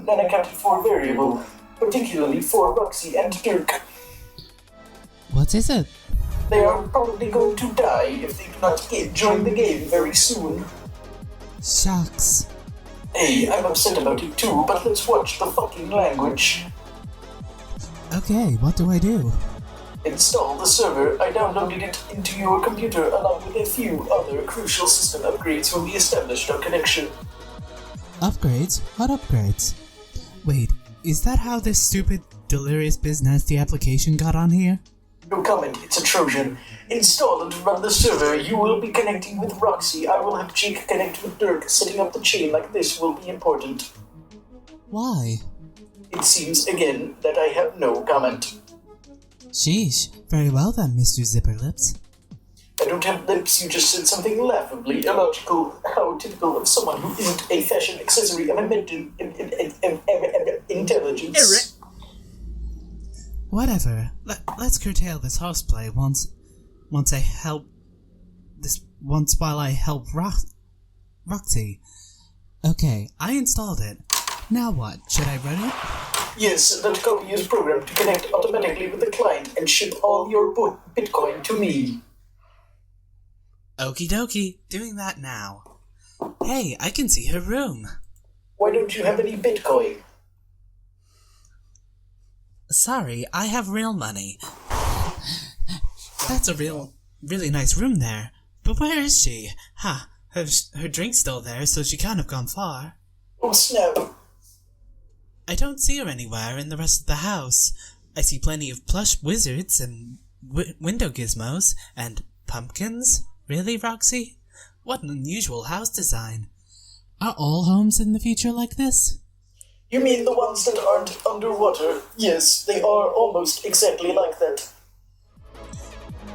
Speaker 3: unaccounted for variable, particularly for Roxy and Dirk.
Speaker 2: What is it?
Speaker 3: They are probably going to die if they do not join the game very soon.
Speaker 2: Shucks.
Speaker 3: Hey, I'm upset about it too, but let's watch the fucking language.
Speaker 2: Okay, what do I do?
Speaker 3: Install the server. I downloaded it into your computer along with a few other crucial system upgrades when we established our connection.
Speaker 2: Upgrades? What upgrades? Wait, is that how this stupid Delirious Biz Nasty application got on here?
Speaker 3: No comment, it's a Trojan. Install and run the server. You will be connecting with Roxy. I will have Jake connect with Dirk. Setting up the chain like this will be important.
Speaker 2: Why?
Speaker 3: It seems again that I have no comment.
Speaker 2: Sheesh. Very well then, Mr. Zipperlips.
Speaker 3: And don't have lips, you just said something laughably illogical. How typical of someone who isn't a fashion accessory of intelligence.
Speaker 2: Whatever. Let's curtail this horseplay once while I help Roxy. Okay, I installed it. Now what? Should I run it?
Speaker 3: Yes, that copy is programmed to connect automatically with the client and ship all your Bitcoin to me.
Speaker 2: Okie dokie, doing that now. Hey, I can see her room.
Speaker 3: Why don't you have any Bitcoin?
Speaker 2: Sorry, I have real money. That's a really nice room there. But where is she? Ha, her drink's still there, so she can't have gone far.
Speaker 3: Oh snap.
Speaker 2: I don't see her anywhere in the rest of the house. I see plenty of plush wizards and window gizmos and pumpkins. Really, Roxy? What an unusual house design. Are all homes in the future like this?
Speaker 3: You mean the ones that aren't underwater? Yes, they are almost exactly like that.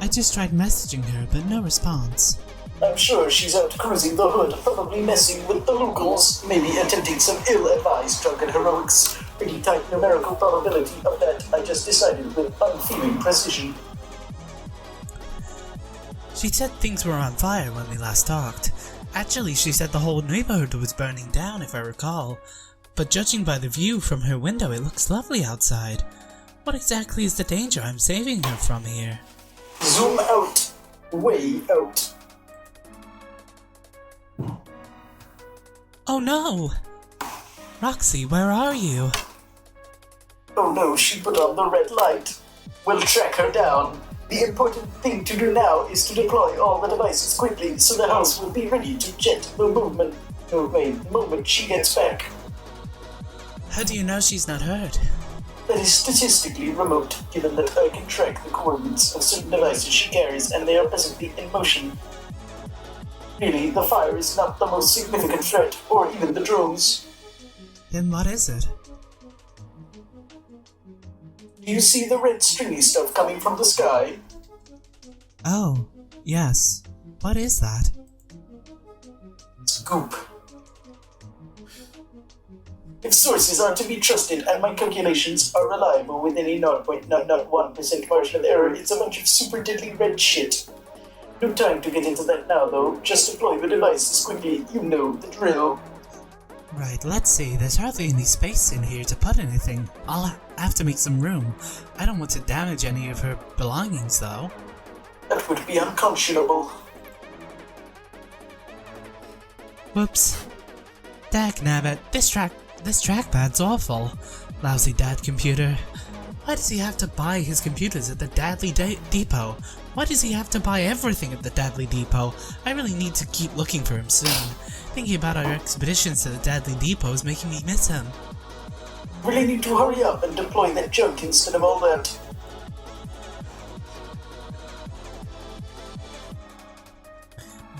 Speaker 2: I just tried messaging her, but no response.
Speaker 3: I'm sure she's out cruising the hood, probably messing with the locals, maybe attempting some ill-advised drunken heroics. Pretty tight numerical probability of that, I just decided with unfeeling precision.
Speaker 2: She said things were on fire when we last talked. Actually, she said the whole neighborhood was burning down, if I recall. But judging by the view from her window, it looks lovely outside. What exactly is the danger I'm saving her from here?
Speaker 3: Zoom out. Way out.
Speaker 2: Oh no! Roxy, where are you?
Speaker 3: Oh no, she put on the red light. We'll track her down. The important thing to do now is to deploy all the devices quickly so the house will be ready to jet the moment she gets back.
Speaker 2: How do you know she's not hurt?
Speaker 3: That is statistically remote, given that I can track the coordinates of certain devices she carries and they are presently in motion. Really, the fire is not the most significant threat, or even the drones.
Speaker 2: Then what is it?
Speaker 3: Do you see the red stringy stuff coming from the sky?
Speaker 2: Oh, yes. What is that?
Speaker 3: It's goop. If sources are to be trusted and my calculations are reliable with any 0.001% margin of error, it's a bunch of super deadly red shit. No time to get into that now, though. Just deploy the devices quickly. You know the drill.
Speaker 2: Right, let's see. There's hardly any space in here to put anything. I'll have to make some room. I don't want to damage any of her belongings, though.
Speaker 3: That would be unconscionable.
Speaker 2: Whoops. Dagnabbit, this trackpad's awful. Lousy dad computer. Why does he have to buy his computers at the Dadley Depot? Why does he have to buy everything at the Dadley Depot? I really need to keep looking for him soon. Thinking about our expeditions to the Dadley Depot is making me miss him.
Speaker 3: Really need to hurry up and deploy that junk instead of all that.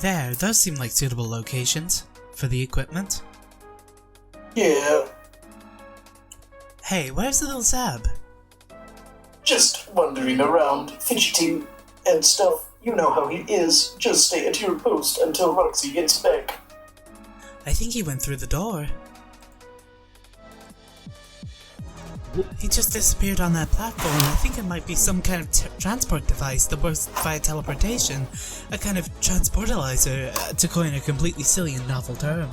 Speaker 2: There, those seem like suitable locations for the equipment.
Speaker 3: Yeah.
Speaker 2: Hey, where's little Zeb?
Speaker 3: Just wandering around, fidgeting and stuff. You know how he is. Just stay at your post until Roxy gets back.
Speaker 2: I think he went through the door. He just disappeared on that platform. I think it might be some kind of transport device that works via teleportation. A kind of transportalizer, to coin a completely silly and novel term.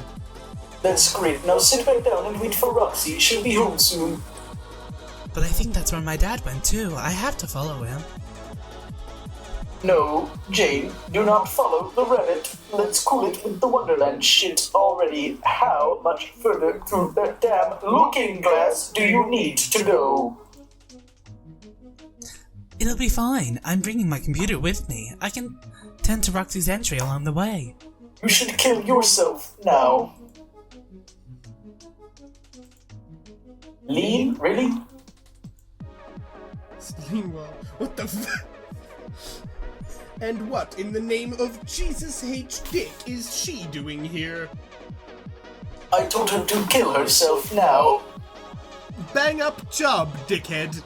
Speaker 3: That's great. Now sit back down and wait for Roxy. She'll be home soon.
Speaker 2: But I think that's where my dad went too. I have to follow him.
Speaker 3: No, Jane, do not follow the rabbit. Let's cool it with the Wonderland shit already. How much further through that damn looking glass do you need to go?
Speaker 2: It'll be fine. I'm bringing my computer with me. I can tend to Roxy's entry along the way.
Speaker 3: You should kill yourself now. Lean? Really?
Speaker 1: Meanwhile, what the f- And what in the name of Jesus H. Dick is she doing here?
Speaker 3: I told her to kill herself now.
Speaker 1: Bang up job, dickhead.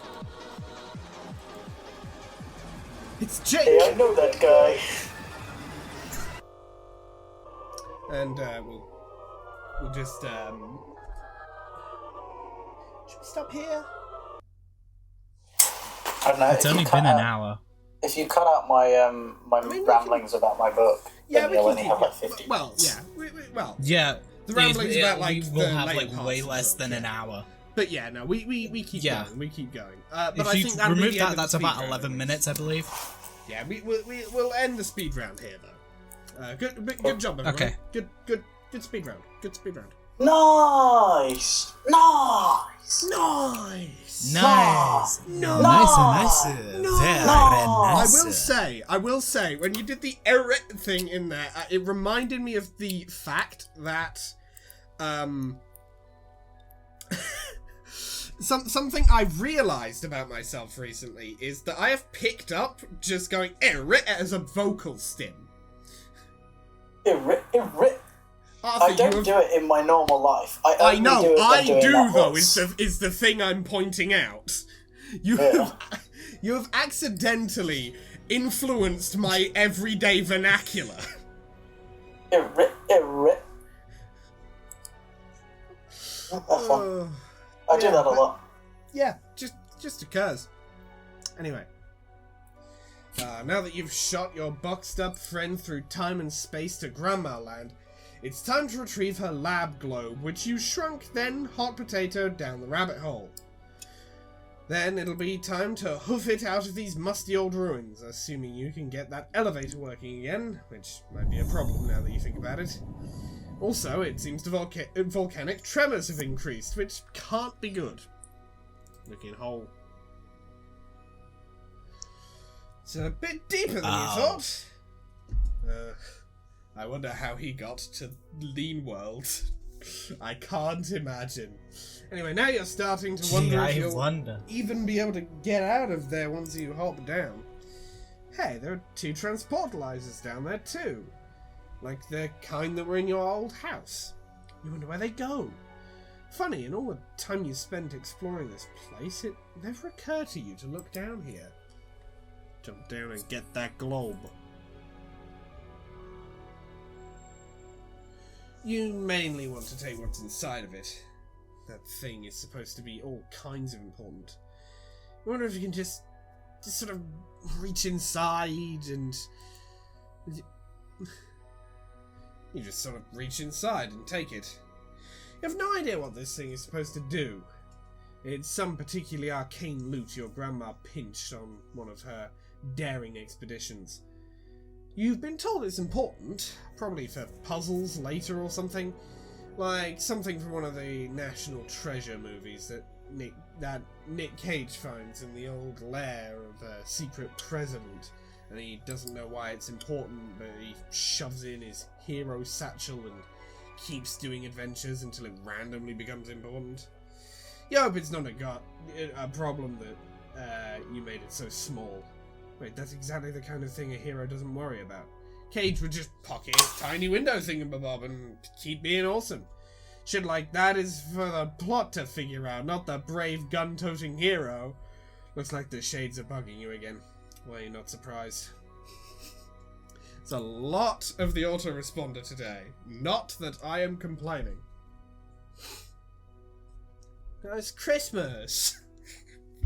Speaker 1: It's Jake.
Speaker 3: Hey, I know that guy.
Speaker 1: And we'll just should we stop here?
Speaker 5: I don't know.
Speaker 2: It's only been an hour.
Speaker 5: If you cut out my my ramblings about my book, then you'll only have like 50
Speaker 1: Well,
Speaker 5: minutes.
Speaker 1: yeah,
Speaker 2: Yeah.
Speaker 1: the ramblings about like
Speaker 2: we will
Speaker 1: the
Speaker 2: have
Speaker 1: later
Speaker 2: like
Speaker 1: parts
Speaker 2: way
Speaker 1: of the
Speaker 2: less
Speaker 1: book,
Speaker 2: than
Speaker 1: yeah.
Speaker 2: an hour.
Speaker 1: But yeah, no, we keep
Speaker 2: Yeah.
Speaker 1: going. We keep going. But
Speaker 2: If
Speaker 1: I
Speaker 2: you
Speaker 1: think that'll be
Speaker 2: remove
Speaker 1: the end
Speaker 2: that,
Speaker 1: of the
Speaker 2: that's
Speaker 1: speed
Speaker 2: about
Speaker 1: round.
Speaker 2: 11 minutes, I believe.
Speaker 1: Yeah, we'll end the speed round here though. Good job, everyone.
Speaker 2: Okay.
Speaker 1: Good speed round. Good speed round.
Speaker 5: Nice! Nice!
Speaker 1: Nice.
Speaker 2: Nice.
Speaker 5: No.
Speaker 2: Nice. Very nice.
Speaker 1: I will say, when you did the error thing in there, it reminded me of the fact that, something I've realised about myself recently is that I have picked up just going error as a vocal stim. Arthur,
Speaker 5: I don't do it in my normal life. I
Speaker 1: I
Speaker 5: only
Speaker 1: know,
Speaker 5: do it when
Speaker 1: I
Speaker 5: doing
Speaker 1: do
Speaker 5: that
Speaker 1: though,
Speaker 5: once.
Speaker 1: is the thing I'm pointing out. You
Speaker 5: Yeah.
Speaker 1: you have accidentally influenced my everyday vernacular.
Speaker 5: That's fun. I do that a lot.
Speaker 1: Yeah, just occurs. Anyway. Now that you've shot your boxed up friend through time and space to Grandma Land, it's time to retrieve her lab globe, which you shrunk, then hot potato down the rabbit hole. Then it'll be time to hoof it out of these musty old ruins, assuming you can get that elevator working again, which might be a problem now that you think about it. Also, it seems the volcanic tremors have increased, which can't be good. Looking hole. It's a bit deeper than you thought. I wonder how he got to Lean World. I can't imagine. Anyway, now you're starting to wonder if you'll even be able to get out of there once you hop down. Hey, there are 2 transportalizers down there too. Like the kind that were in your old house. You wonder where they go. Funny, in all the time you spent exploring this place, it never occurred to you to look down here. Jump down and get that globe. You mainly want to take what's inside of it. That thing is supposed to be all kinds of important. I wonder if you can just sort of reach inside and... You just sort of reach inside and take it. You have no idea what this thing is supposed to do. It's some particularly arcane loot your grandma pinched on one of her daring expeditions. You've been told it's important, probably for puzzles later or something. Like something from one of the National Treasure movies that Nick Cage finds in the old lair of a secret president. And he doesn't know why it's important, but he shoves in his hero satchel and keeps doing adventures until it randomly becomes important. You hope it's not a problem that you made it so small. Wait, that's exactly the kind of thing a hero doesn't worry about. Cage would just pocket his tiny window thingamabob and keep being awesome. Shit like that is for the plot to figure out, not the brave gun-toting hero. Looks like the shades are bugging you again. Why are you not surprised? It's a lot of the autoresponder today. Not that I am complaining. It's Christmas.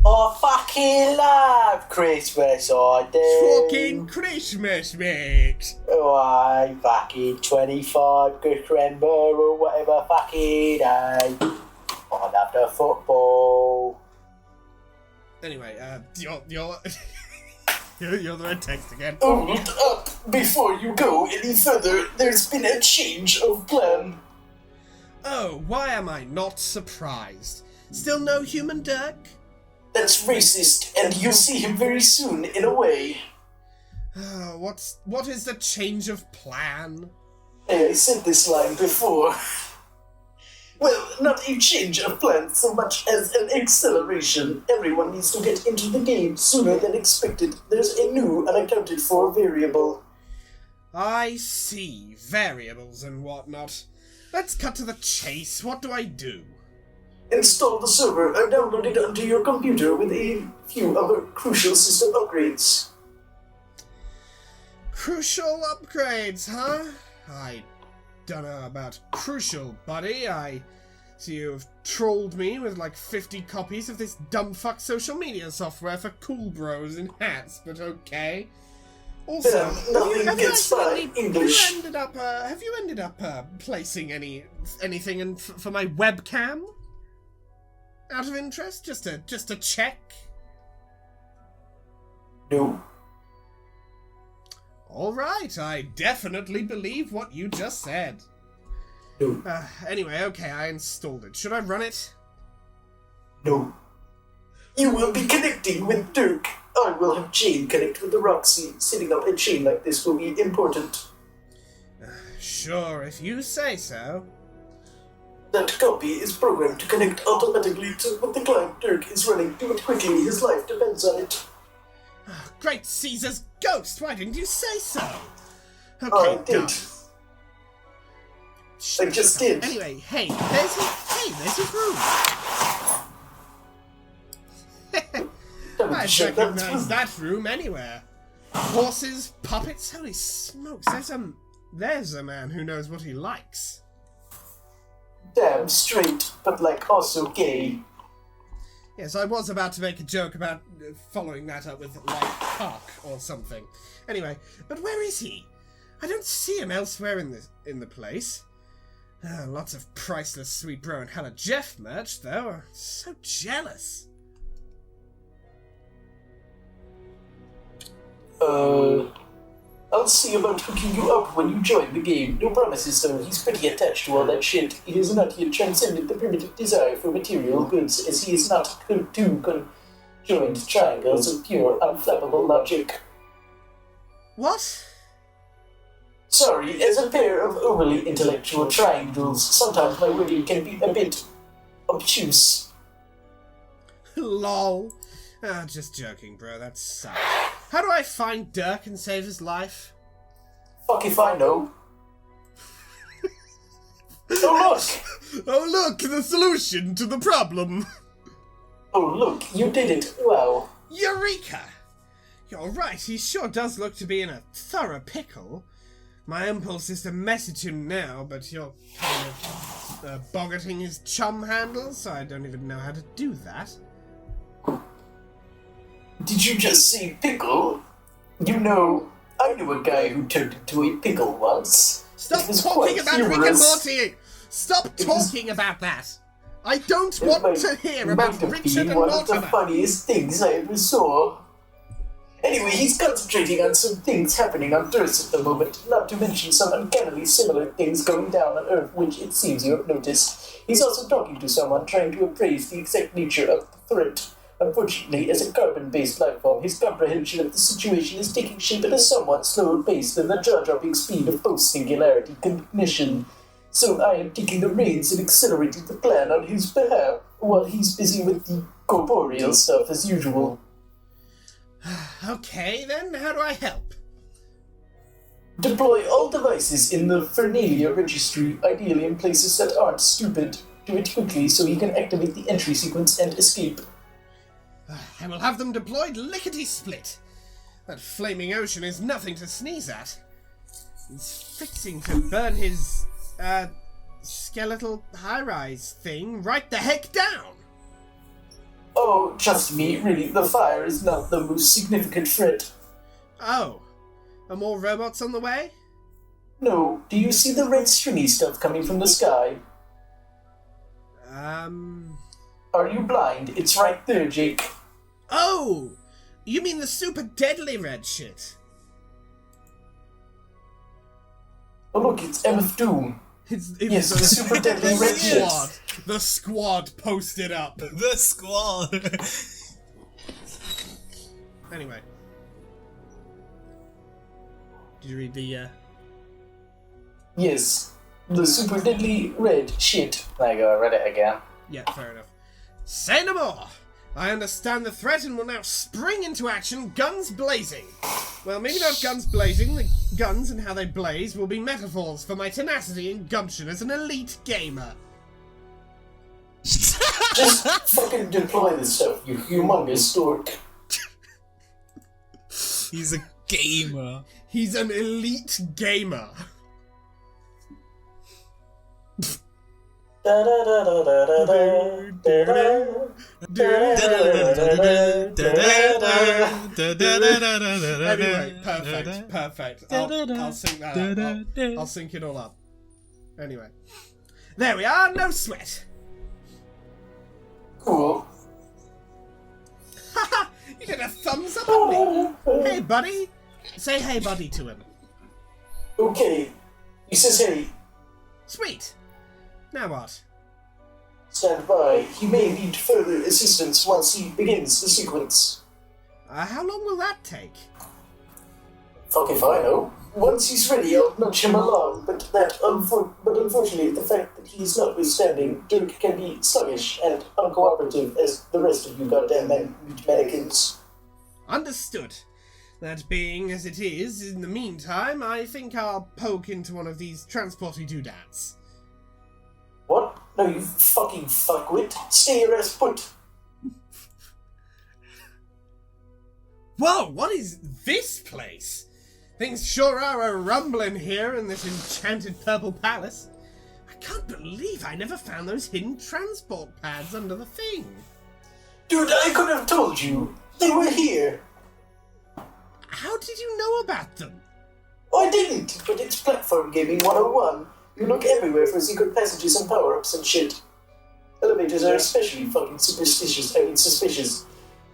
Speaker 5: I fucking love Christmas, I do.
Speaker 1: Fucking Christmas, mate.
Speaker 5: Oh, I fucking 25 December or whatever fucking day. I love the football.
Speaker 1: Anyway, you're you're the red text again.
Speaker 5: Hold up, before you go any further, there's been a change of plan.
Speaker 1: Oh, why am I not surprised? Still no human duck?
Speaker 5: That's racist, and you'll see him very soon, in a way.
Speaker 1: What is the change of plan?
Speaker 5: I said this line before. Well, not a change of plan so much as an acceleration. Everyone needs to get into the game sooner than expected. There's a new unaccounted for variable.
Speaker 1: I see. Variables and whatnot. Let's cut to the chase. What do I do?
Speaker 5: Install the server and download it onto your computer with a few other crucial system upgrades.
Speaker 1: Crucial upgrades, huh? I dunno about crucial, buddy. I see you've trolled me with like 50 copies of this dumbfuck social media software for cool bros in hats, but okay. Also,
Speaker 3: nothing gets by English.
Speaker 1: have you ended up placing anything in for my webcam? Out of interest, just to check.
Speaker 3: No.
Speaker 1: All right, I definitely believe what you just said.
Speaker 3: No.
Speaker 1: Anyway, okay, I installed it. Should I run it?
Speaker 3: No. You will be connecting with Dirk. I will have Jane connect with the Roxy. Setting up a chain like this will be important.
Speaker 1: Sure, if you say so.
Speaker 3: That copy is programmed to connect automatically to what the client Dirk is running. Do it quickly, his life depends on it.
Speaker 1: Great Caesar's ghost, why didn't you say so? Okay,
Speaker 3: I did.
Speaker 1: done.
Speaker 3: I just did.
Speaker 1: Anyway, there's his room. I recognize that room anywhere. Horses, puppets, holy smokes, there's a man who knows what he likes.
Speaker 3: Damn straight, but like also gay.
Speaker 1: Yes, I was about to make a joke about following that up with, like, cock or something. Anyway, but where is he? I don't see him elsewhere in the place. Lots of priceless Sweet Bro and Hella Jeff merch, though. I'm so jealous.
Speaker 3: I'll see about hooking you up when you join the game. No promises, though. He's pretty attached to all that shit. He has not yet transcended the primitive desire for material goods, as he is not two conjoined triangles of pure, unflappable logic.
Speaker 1: What?
Speaker 3: Sorry, as a pair of overly intellectual triangles, sometimes my wording can be a bit obtuse.
Speaker 1: Lol. Just joking, bro. That sucks. How do I find Dirk and save his life?
Speaker 3: Fuck if I know. Oh, look!
Speaker 1: Oh, look! The solution to the problem!
Speaker 3: Oh, look, you did it. Wow.
Speaker 1: Eureka! You're right, he sure does look to be in a thorough pickle. My impulse is to message him now, but you're kind of boggarting his chum handle, so I don't even know how to do that.
Speaker 3: Did you just say pickle? You know, I knew a guy who turned into a pickle once.
Speaker 1: Stop talking about Rick and Morty! Stop talking about that! I don't want to hear about Richard and
Speaker 3: one of the
Speaker 1: Mortimer!
Speaker 3: funniest things I ever saw. Anyway, he's concentrating on some things happening on Earth at the moment, not to mention some uncannily similar things going down on Earth, which it seems you have noticed. He's also talking to someone trying to appraise the exact nature of the threat. Unfortunately, as a carbon-based life form, his comprehension of the situation is taking shape at a somewhat slower pace than the jaw-dropping speed of post-singularity cognition. So I am taking the reins and accelerating the plan on his behalf, while he's busy with the corporeal stuff as usual.
Speaker 1: Okay, then, how do I help?
Speaker 3: Deploy all devices in the Fernalia registry, ideally in places that aren't stupid. Do it quickly so he can activate the entry sequence and escape.
Speaker 1: I will have them deployed lickety-split. That flaming ocean is nothing to sneeze at. He's fixing to burn his, skeletal high-rise thing right the heck down.
Speaker 3: Oh, trust me, really, the fire is not the most significant threat.
Speaker 1: Oh, are more robots on the way?
Speaker 3: No, do you see the red stringy stuff coming from the sky? Are you blind? It's right there, Jake.
Speaker 1: Oh! You mean the super deadly red shit?
Speaker 3: Oh look, it's MF Doom. Yes, the super deadly red shit.
Speaker 1: The squad posted up.
Speaker 4: The squad!
Speaker 1: Anyway. Did you read the,
Speaker 3: Yes, the super deadly red shit.
Speaker 5: There you go, I read it again.
Speaker 1: Yeah, fair enough. Say no more! I understand the threat and will now spring into action, guns blazing. Well, maybe not guns blazing. The guns and how they blaze will be metaphors for my tenacity and gumption as an elite gamer.
Speaker 3: Just fucking deploy this stuff, you humongous stork.
Speaker 4: He's a gamer.
Speaker 1: He's an elite gamer.
Speaker 3: Da da da da da da da da.
Speaker 1: Anyway, perfect. I'll sync that up. I'll sync it all up. Anyway. There we are, no sweat.
Speaker 3: Cool.
Speaker 1: Haha, you did a thumbs up on me. Hey, buddy. Say hey, buddy to him.
Speaker 3: Okay. He says hey.
Speaker 1: Sweet. Now what?
Speaker 3: Stand by. He may need further assistance once he begins the sequence.
Speaker 1: How long will that take?
Speaker 3: Fuck if I know. Once he's ready, I'll nudge him along, but unfortunately, the fact that he's notwithstanding, Dirk can be sluggish and uncooperative as the rest of you goddamn mannequins.
Speaker 1: Understood. That being as it is, in the meantime, I think I'll poke into one of these transporty doodads.
Speaker 3: What? No, you fucking fuckwit. Stay your ass put.
Speaker 1: Whoa, what is this place? Things sure are a rumbling here in this enchanted purple palace. I can't believe I never found those hidden transport pads under the thing.
Speaker 3: Dude, I could have told you. They were here.
Speaker 1: How did you know about them?
Speaker 3: I didn't, but it's platform gaming 101. You look everywhere for secret passages and power-ups and shit. Elevators are especially fucking suspicious.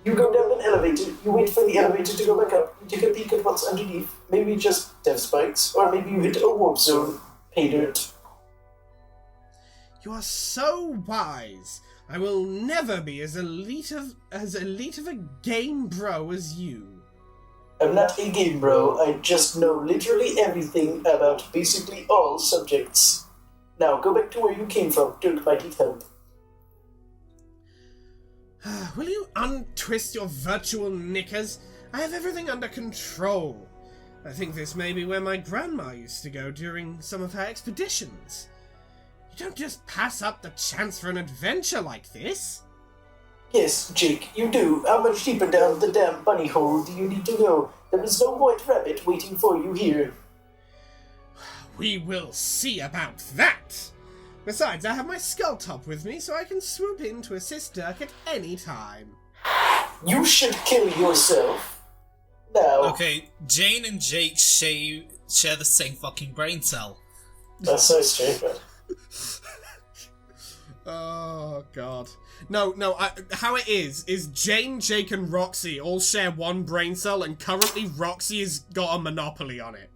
Speaker 3: You go down an elevator, you wait for the elevator to go back up, you take a peek at what's underneath, maybe just death spikes, or maybe you hit a warp zone. Pay dirt.
Speaker 1: You are so wise. I will never be as elite of a game bro as you.
Speaker 3: I'm not a game bro, I just know literally everything about basically all subjects. Now, go back to where you came from, Dirk might need help.
Speaker 1: Will you untwist your virtual knickers? I have everything under control. I think this may be where my grandma used to go during some of her expeditions. You don't just pass up the chance for an adventure like this.
Speaker 3: Yes, Jake, you do. How much deeper down the damn bunny hole do you need to go? There is no white rabbit waiting for you here.
Speaker 1: We will see about that. Besides, I have my skull top with me, so I can swoop in to assist Dirk at any time.
Speaker 3: You should kill yourself. Now.
Speaker 4: Okay, Jane and Jake share the same fucking brain cell.
Speaker 3: That's so stupid.
Speaker 1: Oh, God. No, how it is Jane, Jake, and Roxy all share one brain cell, and currently Roxy has got a monopoly on it.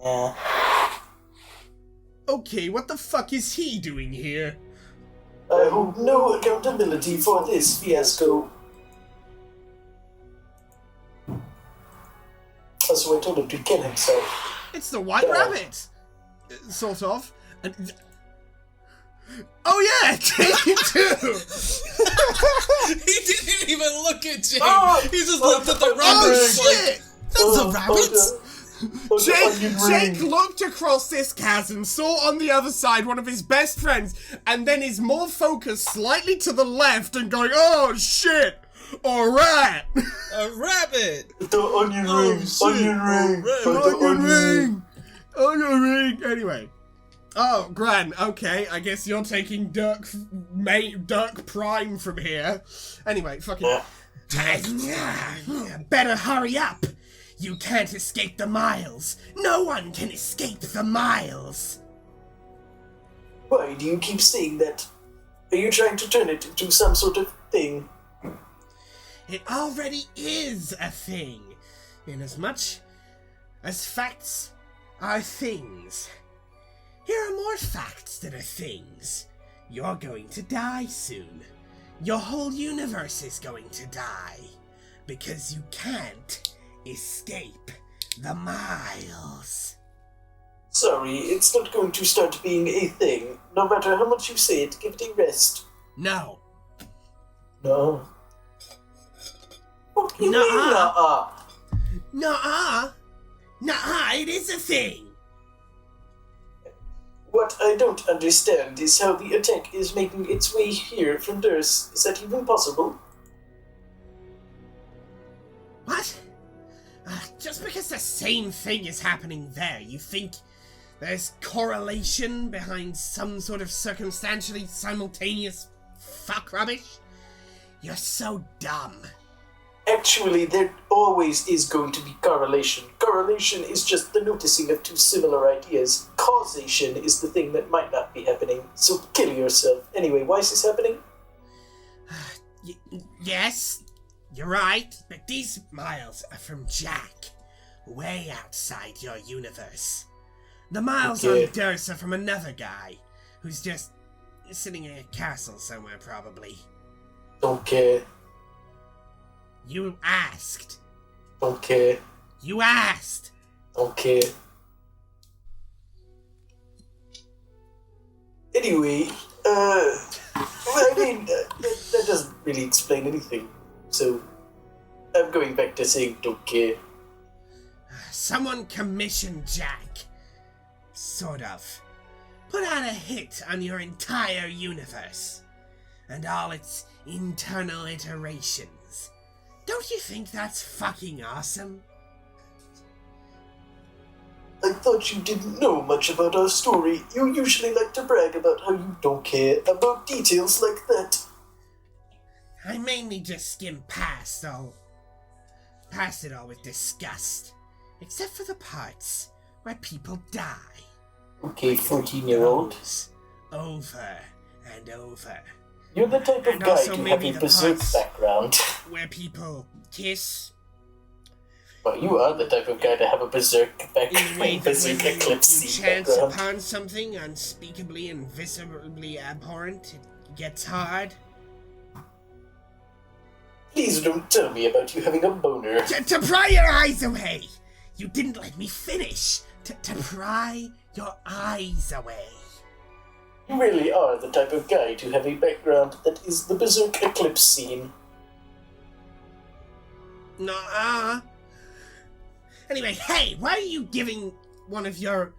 Speaker 3: Yeah.
Speaker 1: Okay, what the fuck is he doing here?
Speaker 3: I hold no accountability for this fiasco. Also, I told him to kill himself.
Speaker 1: It's the White Rabbit! Sort of. And oh yeah, Jane too!
Speaker 4: He didn't even look at Jane!
Speaker 3: Oh,
Speaker 4: he just looked at the rabbit!
Speaker 1: Oh shit!
Speaker 2: That's a rabbit!
Speaker 1: Jake looked across this chasm, saw on the other side one of his best friends, and then is more focused slightly to the left and going, oh shit! A rat!
Speaker 4: A rabbit!
Speaker 3: The onion ring!
Speaker 4: shit.
Speaker 3: Onion ring!
Speaker 1: Onion ring! Anyway. Oh, Gran, okay, I guess you're taking Dirk Prime from here. Anyway, fucking... Better hurry up! You can't escape the miles. No one can escape the miles.
Speaker 3: Why do you keep saying that? Are you trying to turn it into some sort of thing?
Speaker 1: It already is a thing, inasmuch as facts are things. Here are more facts that are things. You're going to die soon. Your whole universe is going to die. Because you can't escape the miles.
Speaker 3: Sorry, it's not going to start being a thing. No matter how much you say it, give it a rest.
Speaker 1: No.
Speaker 3: No. What do you mean,
Speaker 1: Nuh-uh.
Speaker 3: nuh-uh?
Speaker 1: Nuh-uh. Nuh-uh, it is a thing.
Speaker 3: What I don't understand is how the attack is making its way here from Durst. Is that even possible?
Speaker 1: What? Just because the same thing is happening there, you think there's correlation behind some sort of circumstantially simultaneous fuck rubbish? You're so dumb.
Speaker 3: Actually, there always is going to be correlation. Correlation is just the noticing of two similar ideas. Causation is the thing that might not be happening. So kill yourself. Anyway, why is this happening?
Speaker 1: Yes, you're right, but these miles are from Jack, way outside your universe. The miles on Durst are from another guy, who's just sitting in a castle somewhere, probably.
Speaker 3: Don't care.
Speaker 1: You asked.
Speaker 3: Don't care.
Speaker 1: You asked.
Speaker 3: Don't care. Anyway, I mean, that doesn't really explain anything. So, I'm going back to saying don't care.
Speaker 1: Someone commissioned Jack. Sort of. Put out a hit on your entire universe. And all its internal iterations. Don't you think that's fucking awesome?
Speaker 3: I thought you didn't know much about our story. You usually like to brag about how you don't care about details like that.
Speaker 1: I mainly just skim past it all with disgust. Except for the parts where people die.
Speaker 3: Okay, 14-year-old.
Speaker 1: Over and over.
Speaker 3: You're the type of
Speaker 1: And
Speaker 3: guy
Speaker 1: also
Speaker 3: to have
Speaker 1: maybe
Speaker 3: a
Speaker 1: the
Speaker 3: berserk
Speaker 1: parts
Speaker 3: background.
Speaker 1: where people kiss.
Speaker 3: Well, you are the type of guy to have a berserk
Speaker 1: In the way
Speaker 3: background.
Speaker 1: that
Speaker 3: Berserk
Speaker 1: when
Speaker 3: eclipse
Speaker 1: you chance
Speaker 3: background.
Speaker 1: upon something unspeakably and viscerally abhorrent, it gets hard.
Speaker 3: Please don't tell me about you having a boner.
Speaker 1: To pry your eyes away! You didn't let me finish! To pry your eyes away.
Speaker 3: You really are the type of guy to have a background that is the berserk eclipse scene.
Speaker 1: Nuh-uh. Anyway, hey, why are you giving one of your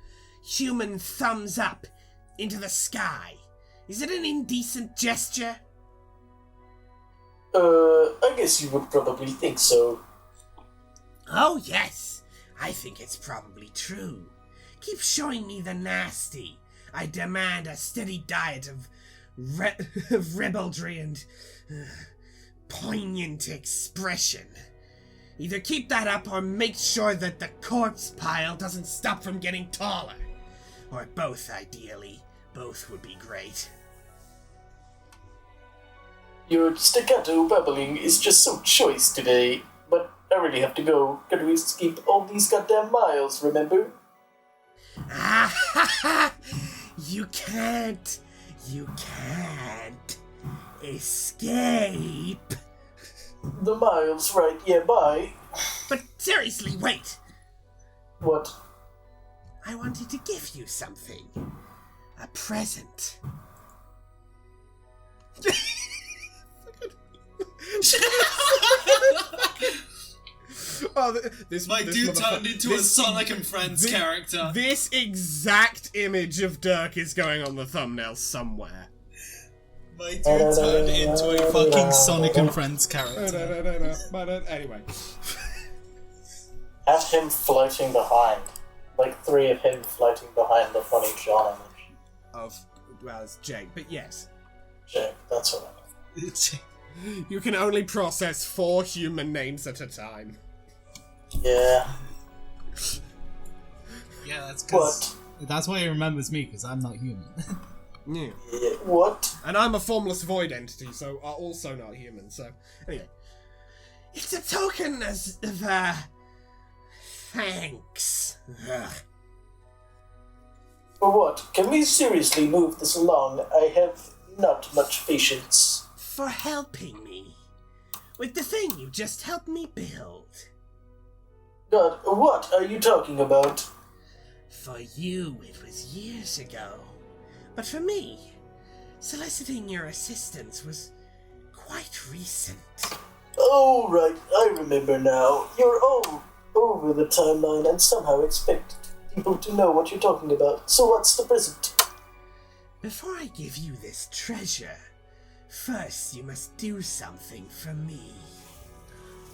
Speaker 1: human thumbs up into the sky? Is it an indecent gesture?
Speaker 3: I guess you would probably think so.
Speaker 1: Oh, yes. I think it's probably true. Keep showing me the nasty. I demand a steady diet of ribaldry and poignant expression. Either keep that up or make sure that the corpse pile doesn't stop from getting taller. Or both, ideally. Both would be great.
Speaker 3: Your staccato babbling is just so choice today. But I really have to go. Gotta escape all these goddamn miles, remember?
Speaker 1: Ah ha ha! You can't escape.
Speaker 3: The miles, right, yeah, bye.
Speaker 1: But seriously, wait!
Speaker 3: What?
Speaker 1: I wanted to give you something. A present. Oh, this
Speaker 4: My dude turned into a Sonic and Friends character.
Speaker 1: This exact image of Dirk is going on the thumbnail somewhere.
Speaker 4: My dude turned into a fucking Sonic and Friends character.
Speaker 1: Anyway.
Speaker 3: Have him floating behind. Like 3 of him floating behind the funny John image.
Speaker 1: Well, it's Jake, but yes.
Speaker 3: Jake, that's what I mean.
Speaker 1: You can only process 4 human names at a time.
Speaker 3: Yeah.
Speaker 4: Yeah, that's
Speaker 3: What?
Speaker 4: That's why he remembers me, because I'm not human.
Speaker 1: Yeah.
Speaker 3: Yeah, what?
Speaker 1: And I'm a formless void entity, so are also not human, so... Anyway. It's a token of, thanks. Ugh.
Speaker 3: For what? Can we seriously move this along? I have not much patience.
Speaker 1: For helping me. With the thing you just helped me build.
Speaker 3: God, what are you talking about?
Speaker 1: For you, it was years ago. But for me, soliciting your assistance was quite recent.
Speaker 3: Oh, right, I remember now. You're all over the timeline and somehow expect people to know what you're talking about. So what's the present?
Speaker 1: Before I give you this treasure, first you must do something for me.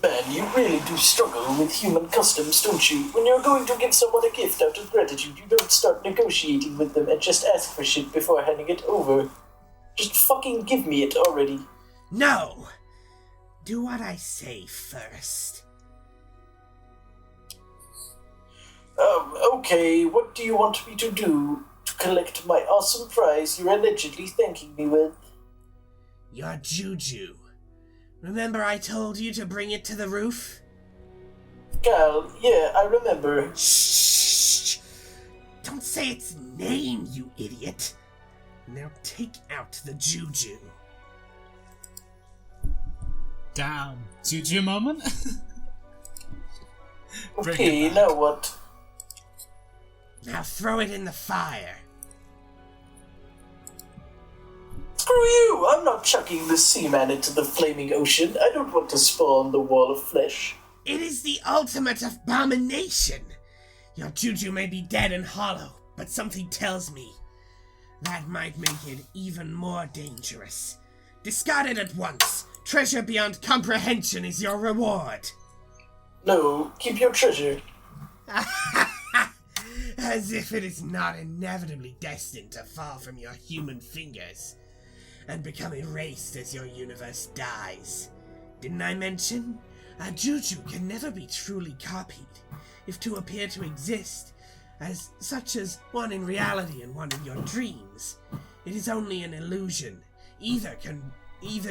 Speaker 3: Man, you really do struggle with human customs, don't you? When you're going to give someone a gift out of gratitude, you don't start negotiating with them and just ask for shit before handing it over. Just fucking give me it already.
Speaker 1: No! Do what I say first.
Speaker 3: Okay, what do you want me to do to collect my awesome prize you're allegedly thanking me with?
Speaker 1: Your juju. Remember I told you to bring it to the roof?
Speaker 3: Gal, yeah, I remember.
Speaker 1: Shh! Don't say its name, you idiot! Now take out the juju.
Speaker 4: Damn. Juju moment? Bring
Speaker 3: Okay,
Speaker 4: it back.
Speaker 3: now what?
Speaker 1: Now throw it in the fire.
Speaker 3: Screw you! I'm not chucking the seaman into the flaming ocean. I don't want to spawn the wall of flesh.
Speaker 1: It is the ultimate abomination! Your juju may be dead and hollow, but something tells me that might make it even more dangerous. Discard it at once. Treasure beyond comprehension is your reward.
Speaker 3: No, keep your treasure.
Speaker 1: As if it is not inevitably destined to fall from your human fingers and become erased as your universe dies. Didn't I mention? A juju can never be truly copied, if to appear to exist, as such as one in reality and one in your dreams. It is only an illusion, either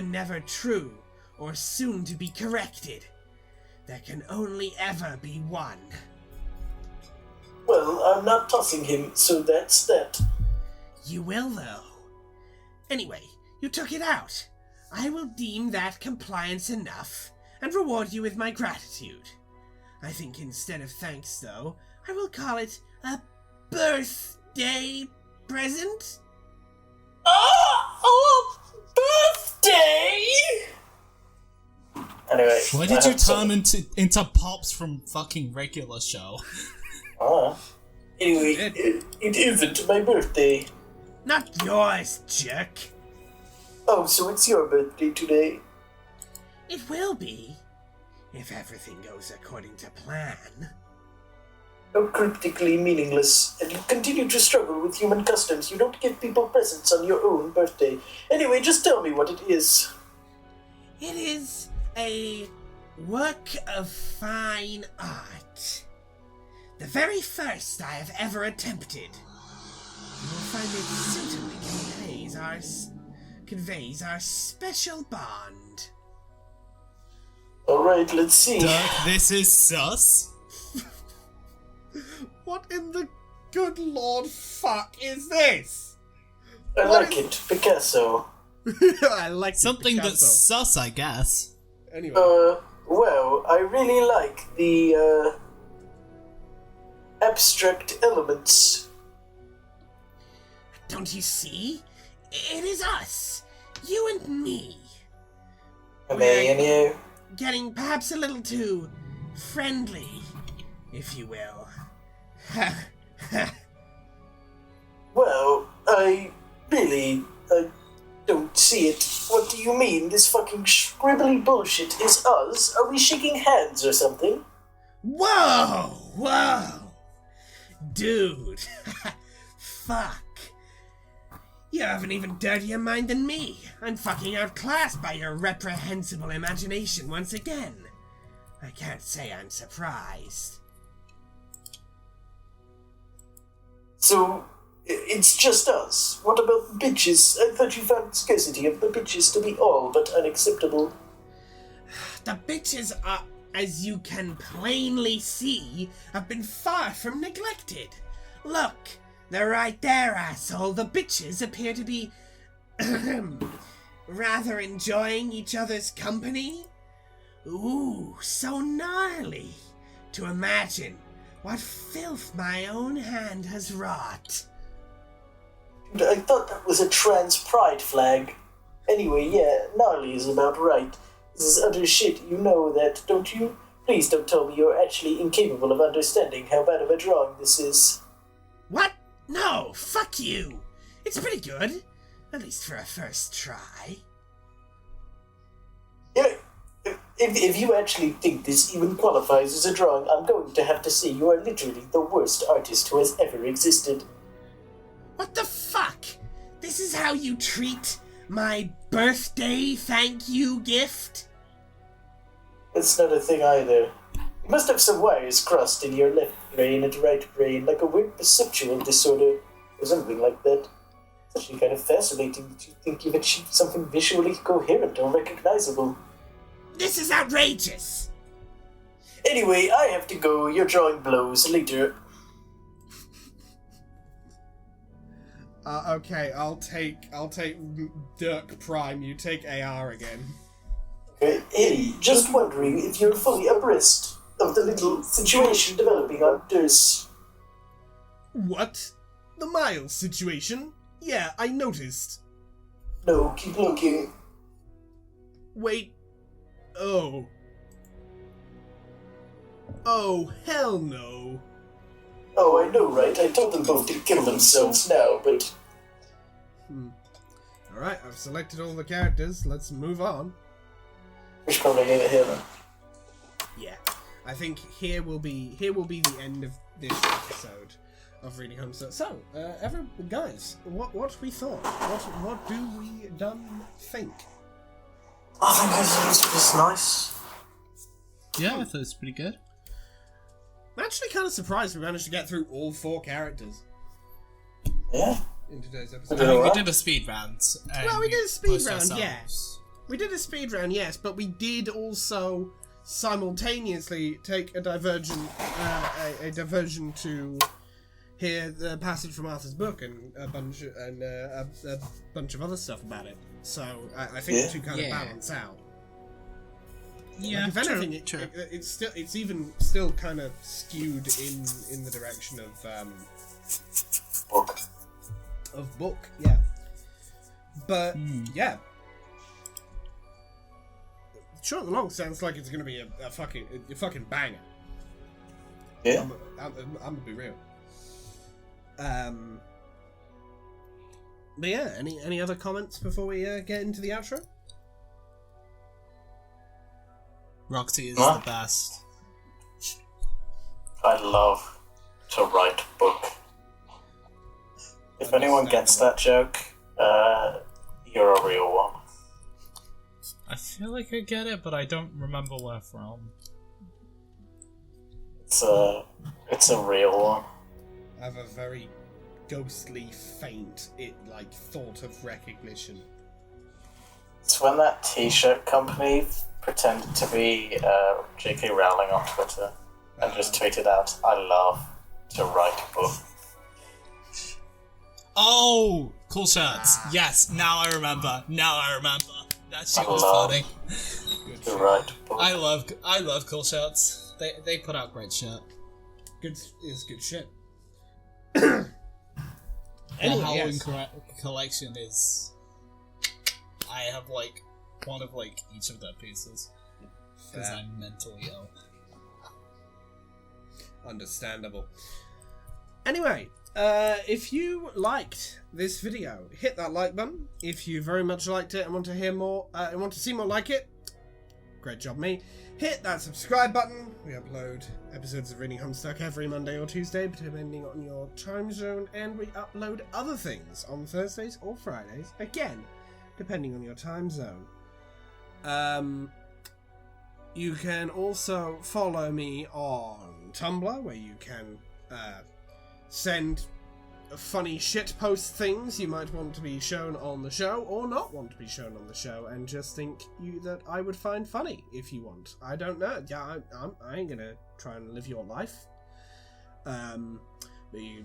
Speaker 1: never true, or soon to be corrected. There can only ever be one.
Speaker 3: Well, I'm not tossing him, so that's that.
Speaker 1: You will, though. Anyway, you took it out. I will deem that compliance enough, and reward you with my gratitude. I think instead of thanks, though, I will call it a birthday present?
Speaker 3: Oh, birthday! Anyway.
Speaker 4: Why
Speaker 3: I
Speaker 4: did you
Speaker 3: have some-
Speaker 4: turn into Pops from fucking regular show?
Speaker 3: Anyway, it isn't my birthday.
Speaker 1: Not yours, jerk.
Speaker 3: Oh, so it's your birthday today.
Speaker 1: It will be, if everything goes according to plan.
Speaker 3: So cryptically meaningless, and you continue to struggle with human customs. You don't give people presents on your own birthday. Anyway, just tell me what it is.
Speaker 1: It is a work of fine art. The very first I have ever attempted. You will find it suitably conveys our special bond.
Speaker 3: Alright, let's see.
Speaker 4: Dirk, this is sus.
Speaker 1: What in the good lord fuck is this?
Speaker 3: I
Speaker 1: what
Speaker 3: like it, Picasso.
Speaker 1: I like
Speaker 4: Something
Speaker 1: Picasso.
Speaker 4: that's sus, I guess.
Speaker 1: Anyway.
Speaker 3: Well, I really like the, abstract elements.
Speaker 1: Don't you see? It is us. You and me.
Speaker 3: Me and you.
Speaker 1: Getting perhaps a little too friendly, if you will.
Speaker 3: Well, I don't see it. What do you mean? This fucking scribbly bullshit is us? Are we shaking hands or something?
Speaker 1: Whoa! Dude. Fuck. You have an even dirtier mind than me. I'm fucking outclassed by your reprehensible imagination once again. I can't say I'm surprised.
Speaker 3: So, it's just us. What about the bitches? I thought you found scarcity of the bitches to be all but unacceptable.
Speaker 1: The bitches are, as you can plainly see, have been far from neglected. Look, they're right there, asshole. The bitches appear to be rather enjoying each other's company. Ooh, so gnarly to imagine what filth my own hand has wrought.
Speaker 3: I thought that was a trans pride flag. Anyway, yeah, gnarly is about right. This is utter shit, you know that, don't you? Please don't tell me you're actually incapable of understanding how bad of a drawing this is.
Speaker 1: What? No, fuck you. It's pretty good. At least for a first try.
Speaker 3: Yeah, if you actually think this even qualifies as a drawing, I'm going to have to say you are literally the worst artist who has ever existed.
Speaker 1: What the fuck? This is how you treat my birthday thank you gift?
Speaker 3: That's not a thing either. You must have some wires crossed in your left brain and right brain, like a weird perceptual disorder, or something like that. It's actually kind of fascinating that you think you've achieved something visually coherent or recognizable.
Speaker 1: This is outrageous!
Speaker 3: Anyway, I have to go. Your drawing blows. Later.
Speaker 1: Okay, I'll take Dirk Prime, you take AR again.
Speaker 3: Hey, just wondering if you're fully abreast of the little situation developing on Durs.
Speaker 1: What? The Miles situation? Yeah, I noticed.
Speaker 3: No, keep looking.
Speaker 1: Wait. Oh. Oh, hell no.
Speaker 3: Oh, I know, right? I told them both to kill themselves now, but...
Speaker 1: Alright, I've selected all the characters. Let's move on.
Speaker 3: We should probably leave it here then.
Speaker 1: Yeah. I think here will be the end of this episode of Reading Homestuck. So, guys, what we thought? What do we think?
Speaker 3: I think this was nice.
Speaker 2: Yeah, I thought it was pretty good.
Speaker 1: I'm actually kind of surprised we managed to get through all 4 characters
Speaker 3: Yeah.
Speaker 1: in today's
Speaker 3: I
Speaker 1: episode.
Speaker 3: don't know
Speaker 2: We
Speaker 3: what.
Speaker 2: did a speed round. And
Speaker 1: Well, we did a speed
Speaker 2: pushed
Speaker 1: round,
Speaker 2: ourselves.
Speaker 1: yes. We did a speed round, yes, but we did also simultaneously take a diversion to hear the passage from Arthur's book and a bunch of other stuff about it. So I think
Speaker 3: Yeah.
Speaker 1: the two kind of balance out.
Speaker 2: Yeah,
Speaker 1: Like, if anything,
Speaker 2: true.
Speaker 1: it's even still kind of skewed in the direction of
Speaker 3: Book.
Speaker 1: book, yeah. But yeah, short and long sounds like it's gonna be a fucking banger.
Speaker 3: Yeah.
Speaker 1: I'm gonna be real. But yeah, any other comments before we get into the outro?
Speaker 2: Roxy is
Speaker 3: Huh?
Speaker 2: the best.
Speaker 3: I love to write book. If anyone gets that joke, you're a real one.
Speaker 2: I feel like I get it, but I don't remember where from.
Speaker 3: It's a real one.
Speaker 1: I have a very ghostly, faint, thought of recognition.
Speaker 3: It's when that T-shirt company pretended to be J.K. Rowling on Twitter and just tweeted out, "I love to write book."
Speaker 2: Oh, cool shirts. Yes, now I remember. That shit was
Speaker 3: love-
Speaker 2: funny.
Speaker 1: Good
Speaker 3: To
Speaker 1: shit.
Speaker 3: write book.
Speaker 2: I love cool shirts. They put out great shit.
Speaker 1: It's good shit.
Speaker 2: The
Speaker 1: Anyway,
Speaker 2: Halloween
Speaker 1: yes.
Speaker 2: collection is. I have one of each of their pieces because
Speaker 1: Fair.
Speaker 2: I'm mentally ill.
Speaker 1: Understandable. Anyway, if you liked this video, hit that like button. If you very much liked it and want to hear more, and want to see more like it, great job, me. Hit that subscribe button. We upload episodes of Reading Homestuck every Monday or Tuesday, depending on your time zone, and we upload other things on Thursdays or Fridays, again, depending on your time zone. You can also follow me on Tumblr, where you can send funny shitpost things you might want to be shown on the show or not want to be shown on the show, and just think that I would find funny if you want. I don't know. Yeah, I ain't gonna try and live your life. But you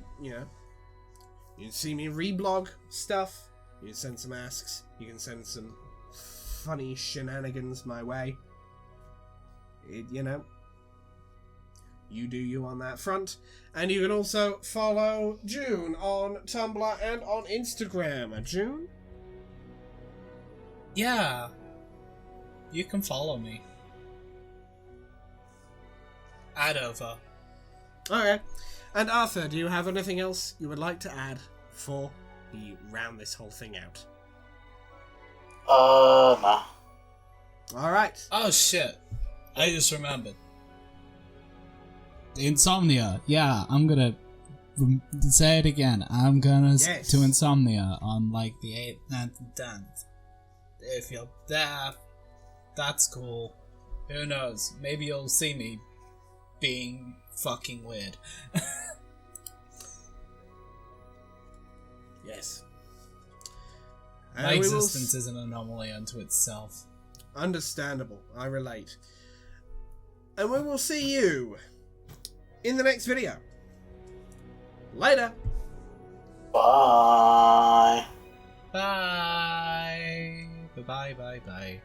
Speaker 1: can see me reblog stuff. You can send some asks. You can send some funny shenanigans my way. You do you on that front. And you can also follow June on Tumblr and on Instagram. June?
Speaker 2: Yeah. You can follow me. Add over.
Speaker 1: Okay. And Arthur, do you have anything else you would like to add before we round this whole thing out?
Speaker 3: Nah.
Speaker 1: Alright.
Speaker 4: Oh shit! I just remembered.
Speaker 2: Insomnia. Yeah, I'm gonna say it again. I'm gonna
Speaker 1: Yes.
Speaker 2: to Insomnia on like the 8th, 9th, and 10th.
Speaker 4: If you're there, that's cool. Who knows? Maybe you'll see me being fucking weird.
Speaker 1: Yes.
Speaker 4: My
Speaker 1: And we will
Speaker 4: existence is an anomaly unto itself.
Speaker 1: Understandable. I relate. And we will see you in the next video. Later.
Speaker 3: Bye.
Speaker 4: Bye. Bye. Bye. Bye.